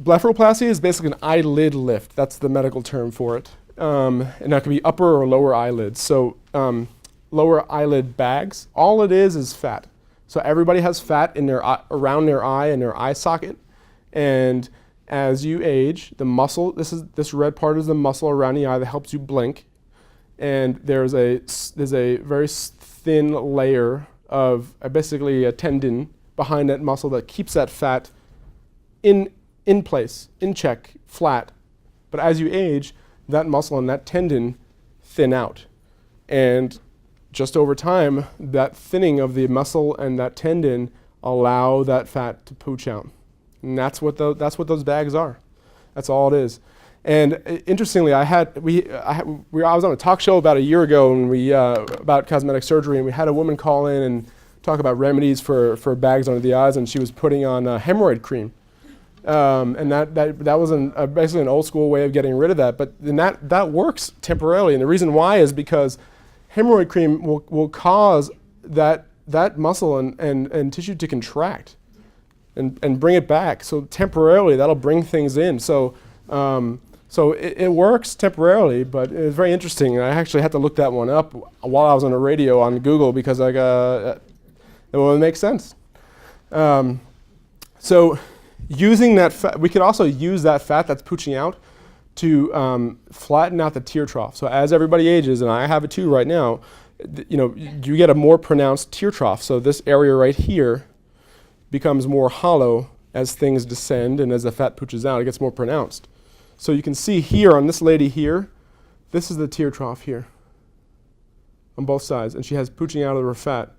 Blepharoplasty is basically an eyelid lift. That's the medical term for it. And that can be upper or lower eyelids. So lower eyelid bags, all it is fat. So everybody has fat in around their eye and their eye socket. And as you age, the muscle, this red part is the muscle around the eye that helps you blink. And there's a very thin layer of basically a tendon behind that muscle that keeps that fat in place, in check, flat. But as you age, that muscle and that tendon thin out. And just over time, that thinning of the muscle and that tendon allow that fat to pooch out. And that's what those bags are. That's all it is. And interestingly, I was on a talk show about a year ago, and about cosmetic surgery, and we had a woman call in and talk about remedies for bags under the eyes, and she was putting on hemorrhoid cream. And that was basically an old school way of getting rid of that. But then that works temporarily, and the reason why is because hemorrhoid cream will cause that muscle and tissue to contract and bring it back. So temporarily, that'll bring things in. So it works temporarily, but it's very interesting. I actually had to look that one up while I was on the radio on Google, because it makes sense. So using that fat, we could also use that fat that's pooching out to flatten out the tear trough. So as everybody ages, and I have it too right now, you get a more pronounced tear trough. So this area right here becomes more hollow as things descend, and as the fat pooches out, it gets more pronounced. So you can see here on this lady here, this is the tear trough here on both sides, and she has pooching out of her fat.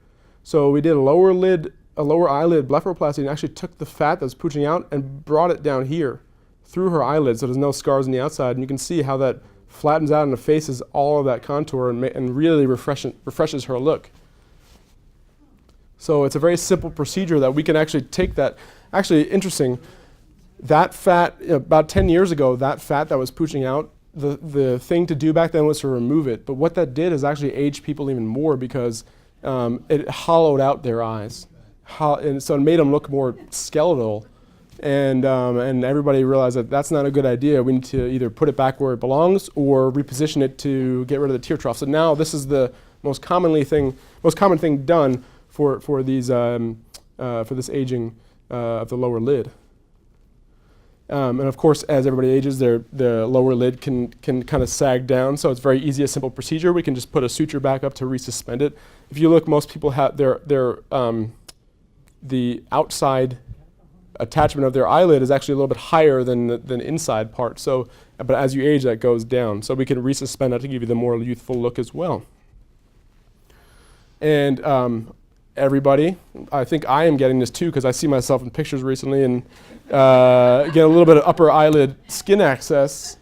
So we did a lower eyelid blepharoplasty, and actually took the fat that's pooching out and brought it down here through her eyelid, so there's no scars on the outside. And you can see how that flattens out and effaces all of that contour and really refreshes her look. So it's a very simple procedure that we can actually take that. Actually, interesting, that fat, about 10 years ago, that fat that was pooching out, the thing to do back then was to remove it. But what that did is actually age people even more, because it hollowed out their eyes. And so it made them look more skeletal. And everybody realized that that's not a good idea. We need to either put it back where it belongs or reposition it to get rid of the tear trough. So now this is the most common thing done for this aging of the lower lid. And of course, as everybody ages, the lower lid can kind of sag down, so it's very easy, a simple procedure. We can just put a suture back up to resuspend it. If you look, most people have the outside attachment of their eyelid is actually a little bit higher than the inside part. So, but as you age, that goes down. So we can resuspend that to give you the more youthful look as well. And everybody, I think I am getting this too because I see myself in pictures recently and get a little bit of upper eyelid skin excess.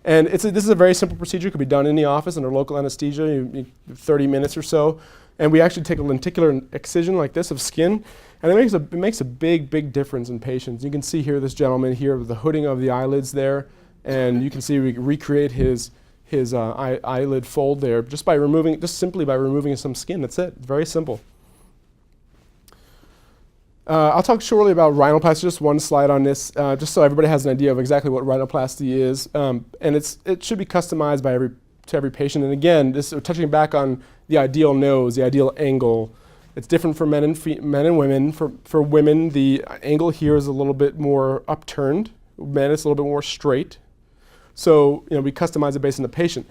And this is a very simple procedure. It could be done in the office under local anesthesia, 30 minutes or so. And we actually take a lenticular excision like this of skin, and it makes a big difference in patients. You can see here this gentleman here with the hooding of the eyelids there, and you can see we recreate his eyelid fold there just simply by removing some skin. That's it. It's very simple. I'll talk shortly about rhinoplasty, just one slide on this, just so everybody has an idea of exactly what rhinoplasty is. And it should be customized to every patient. And again, touching back on the ideal nose, the ideal angle. It's different for men and women. For women, the angle here is a little bit more upturned. Men, it's a little bit more straight. So we customize it based on the patient.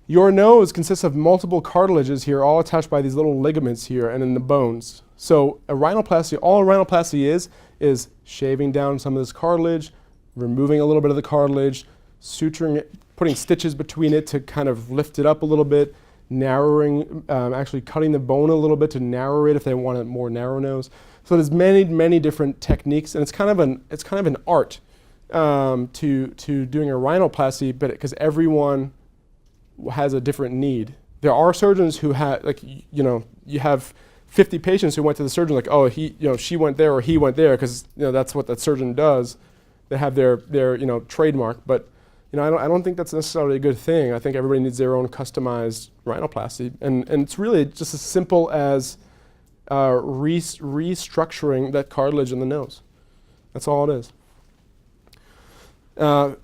Your nose consists of multiple cartilages here, all attached by these little ligaments here and in the bones. So all a rhinoplasty is shaving down some of this cartilage, removing a little bit of the cartilage, suturing it, putting stitches between it to kind of lift it up a little bit, narrowing, actually cutting the bone a little bit to narrow it if they want a more narrow nose. So there's many different techniques, and it's kind of an art to doing a rhinoplasty, but because everyone has a different need. There are surgeons who have, you have 50 patients who went to the surgeon like, oh, she went there or he went there because that's what that surgeon does. They have their trademark, but I don't think that's necessarily a good thing. I think everybody needs their own customized rhinoplasty, and it's really just as simple as restructuring that cartilage in the nose. That's all it is.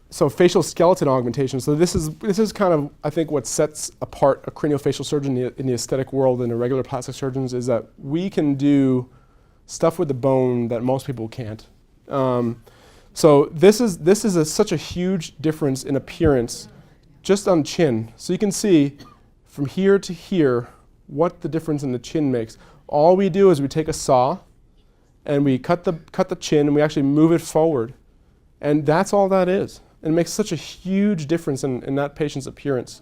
So facial skeleton augmentation. So this is kind of, I think, what sets apart a craniofacial surgeon in the aesthetic world and the regular plastic surgeons is that we can do stuff with the bone that most people can't. So this is such a huge difference in appearance just on chin. So you can see from here to here what the difference in the chin makes. All we do is we take a saw and we cut the chin and we actually move it forward. And that's all that is. And it makes such a huge difference in that patient's appearance.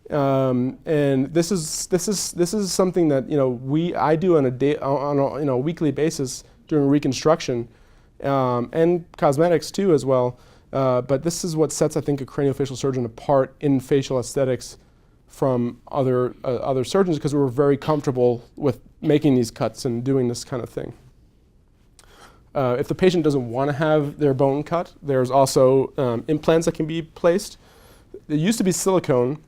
And this is something that I do on a weekly basis during reconstruction. And cosmetics too as well, but this is what sets, I think, a craniofacial surgeon apart in facial aesthetics from other surgeons because we're very comfortable with making these cuts and doing this kind of thing. If the patient doesn't want to have their bone cut, there's also implants that can be placed. There used to be silicone.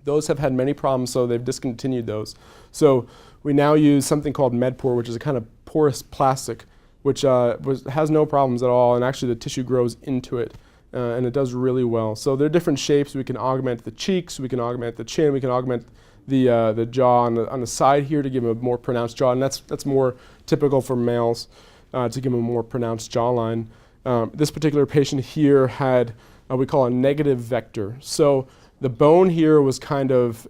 Those have had many problems, so they've discontinued those. So we now use something called MedPore, which is a kind of porous plastic which has no problems at all, and actually the tissue grows into it, and it does really well. So there are different shapes. We can augment the cheeks, we can augment the chin, we can augment the jaw on the side here to give them a more pronounced jaw, and that's more typical for males to give them a more pronounced jawline. This particular patient here had we call a negative vector. So the bone here was kind of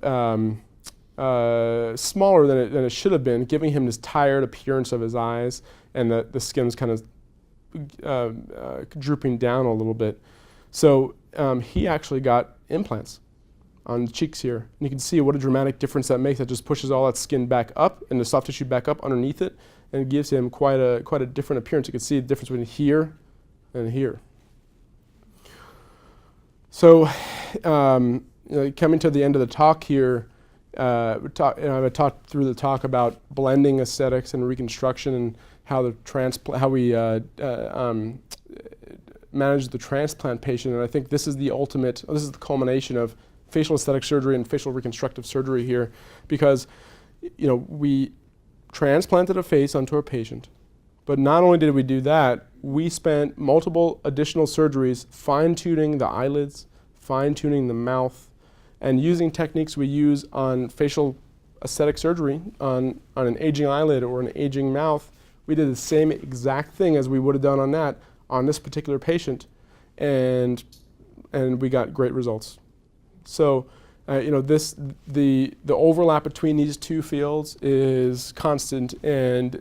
smaller than it should have been, giving him this tired appearance of his eyes, and the skin's kind of drooping down a little bit. So he actually got implants on the cheeks here. And you can see what a dramatic difference that makes. That just pushes all that skin back up and the soft tissue back up underneath it, and it gives him quite a different appearance. You can see the difference between here and here. So coming to the end of the talk here, I talked through the talk about blending aesthetics and reconstruction and how we manage the transplant patient. And I think this is the culmination of facial aesthetic surgery and facial reconstructive surgery here, because we transplanted a face onto a patient, but not only did we do that, we spent multiple additional surgeries fine-tuning the eyelids, fine-tuning the mouth, and using techniques we use on facial aesthetic surgery on an aging eyelid or an aging mouth. We did the same exact thing as we would have done on that on this particular patient, and we got great results. So, the overlap between these two fields is constant, and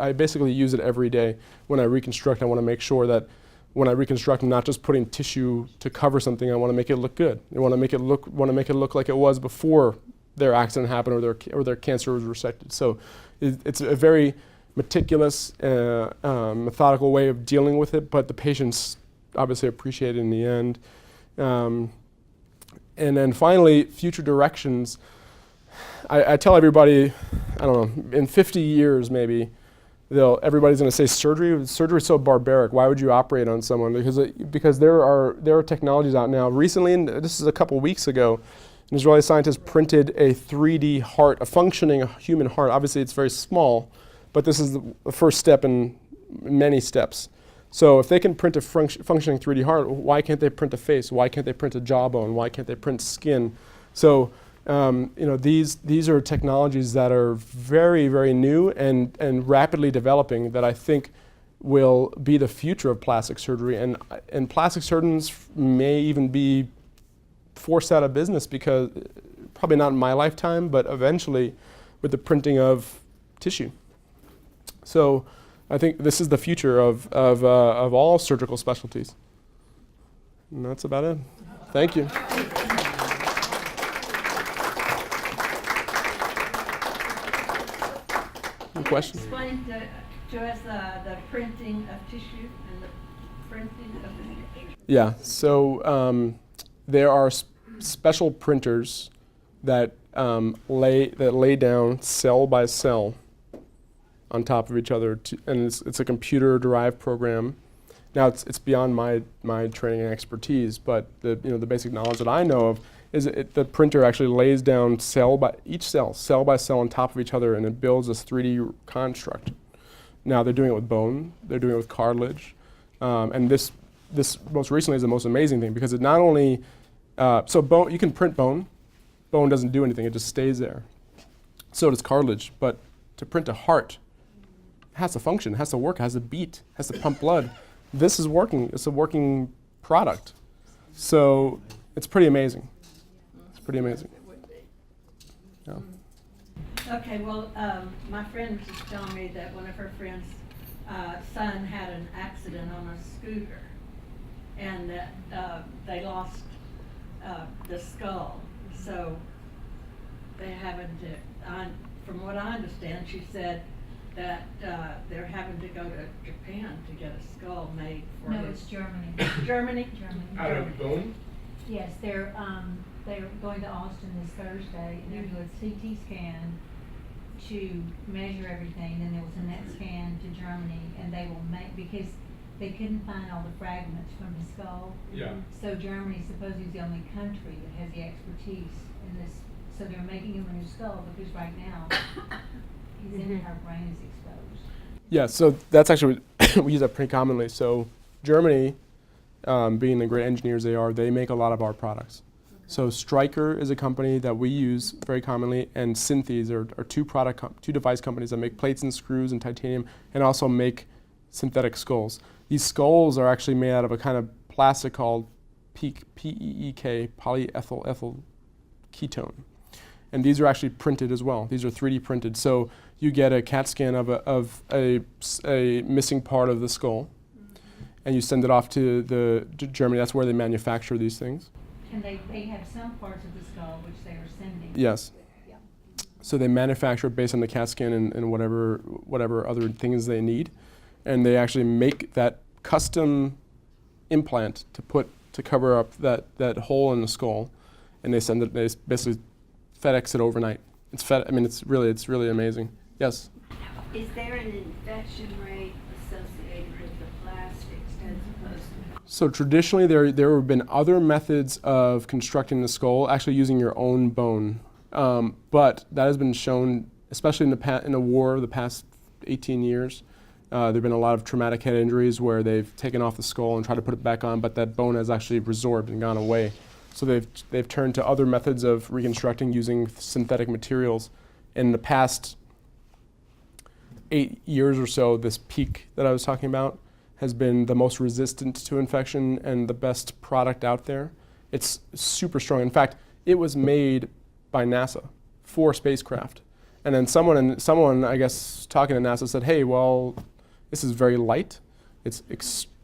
I basically use it every day when I reconstruct. I want to make sure that when I reconstruct, I'm not just putting tissue to cover something. I want to make it look good. I want to make it look like it was before their accident happened or their cancer was resected. So, it's a very meticulous, methodical way of dealing with it, but the patients obviously appreciate it in the end. And then finally, future directions. I tell everybody, I don't know, in 50 years maybe, everybody's going to say surgery. Surgery is so barbaric. Why would you operate on someone? Because there are technologies out now. Recently, and this is a couple weeks ago, an Israeli scientist printed a 3D heart, a functioning human heart. Obviously, it's very small, but this is the first step in many steps. So if they can print a functioning 3D heart, why can't they print a face? Why can't they print a jawbone? Why can't they print skin? So these are technologies that are very, very new and rapidly developing that I think will be the future of plastic surgery. And plastic surgeons may even be forced out of business because, probably not in my lifetime, but eventually with the printing of tissue. So I think this is the future of all surgical specialties. And that's about it. Thank you. Any questions? Explain to us the printing of tissue and the printing of the tissue. Yeah, so there are special printers that lay down cell by cell on top of each other, and it's a computer-derived program. Now it's beyond my training and expertise, but the basic knowledge that I know of is the printer actually lays down cell by cell on top of each other, and it builds this 3D construct. Now they're doing it with bone, they're doing it with cartilage, and this most recently is the most amazing thing because it not only bone, you can print bone. Bone doesn't do anything; it just stays there. So does cartilage, but to print a heart, it has to function, it has to work, it has to beat, it has to pump blood. This is working. It's a working product. So it's pretty amazing. It's pretty amazing. Yeah. Okay, well, my friend was just telling me that one of her friends' son had an accident on a scooter, and that they lost the skull. So they having to, from what I understand, she said that they're having to go to Japan to get a skull made for No, his. it's Germany. Germany? Germany. Out of bone? Yes, they're going to Austin this Thursday, and they're doing a CT scan to measure everything, then there was a NET scan to Germany, and they will because they couldn't find all the fragments from his skull. Yeah. So Germany supposedly is the only country that has the expertise in this, so they're making him a new skull, because right now, his entire brain is exposed. Yeah, so that's actually, we use that pretty commonly. So Germany, being the great engineers they are, they make a lot of our products. So Stryker is a company that we use very commonly, and Synthes are two device companies that make plates and screws and titanium, and also make synthetic skulls. These skulls are actually made out of a kind of plastic called PEEK, polyethyl ketone. And these are actually printed as well. These are 3D printed. So you get a CAT scan of a missing part of the skull, and you send it off to Germany. That's where they manufacture these things. And they have some parts of the skull which they are sending. Yes. Yeah. So they manufacture it based on the CAT scan and whatever other things they need, and they actually make that custom implant to cover up that hole in the skull, and they send it. They basically FedEx it overnight. It's really amazing. Yes. Is there an infection rate associated with the plastics as opposed to? So traditionally, there have been other methods of constructing the skull, actually using your own bone, but that has been shown, especially in the war of the past 18 years. There have been a lot of traumatic head injuries where they've taken off the skull and tried to put it back on, but that bone has actually resorbed and gone away. So they've turned to other methods of reconstructing using synthetic materials. In the past 8 years or so, this PEEK that I was talking about has been the most resistant to infection and the best product out there. It's super strong. In fact, it was made by NASA for spacecraft. And then someone, I guess, talking to NASA said, hey, well, this is very light. It's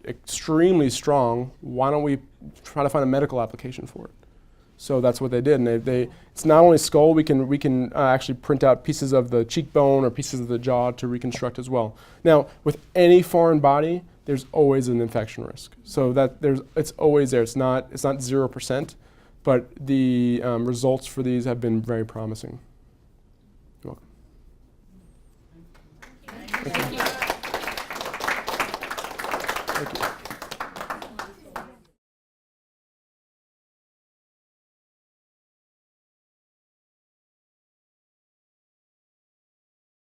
extremely strong. Why don't we try to find a medical application for it? So that's what they did. And it's not only skull, we can actually print out pieces of the cheekbone or pieces of the jaw to reconstruct as well. Now, with any foreign body, there's always an infection risk. So it's always there. It's not 0%, but the results for these have been very promising. You're welcome. Thank you. Thank you.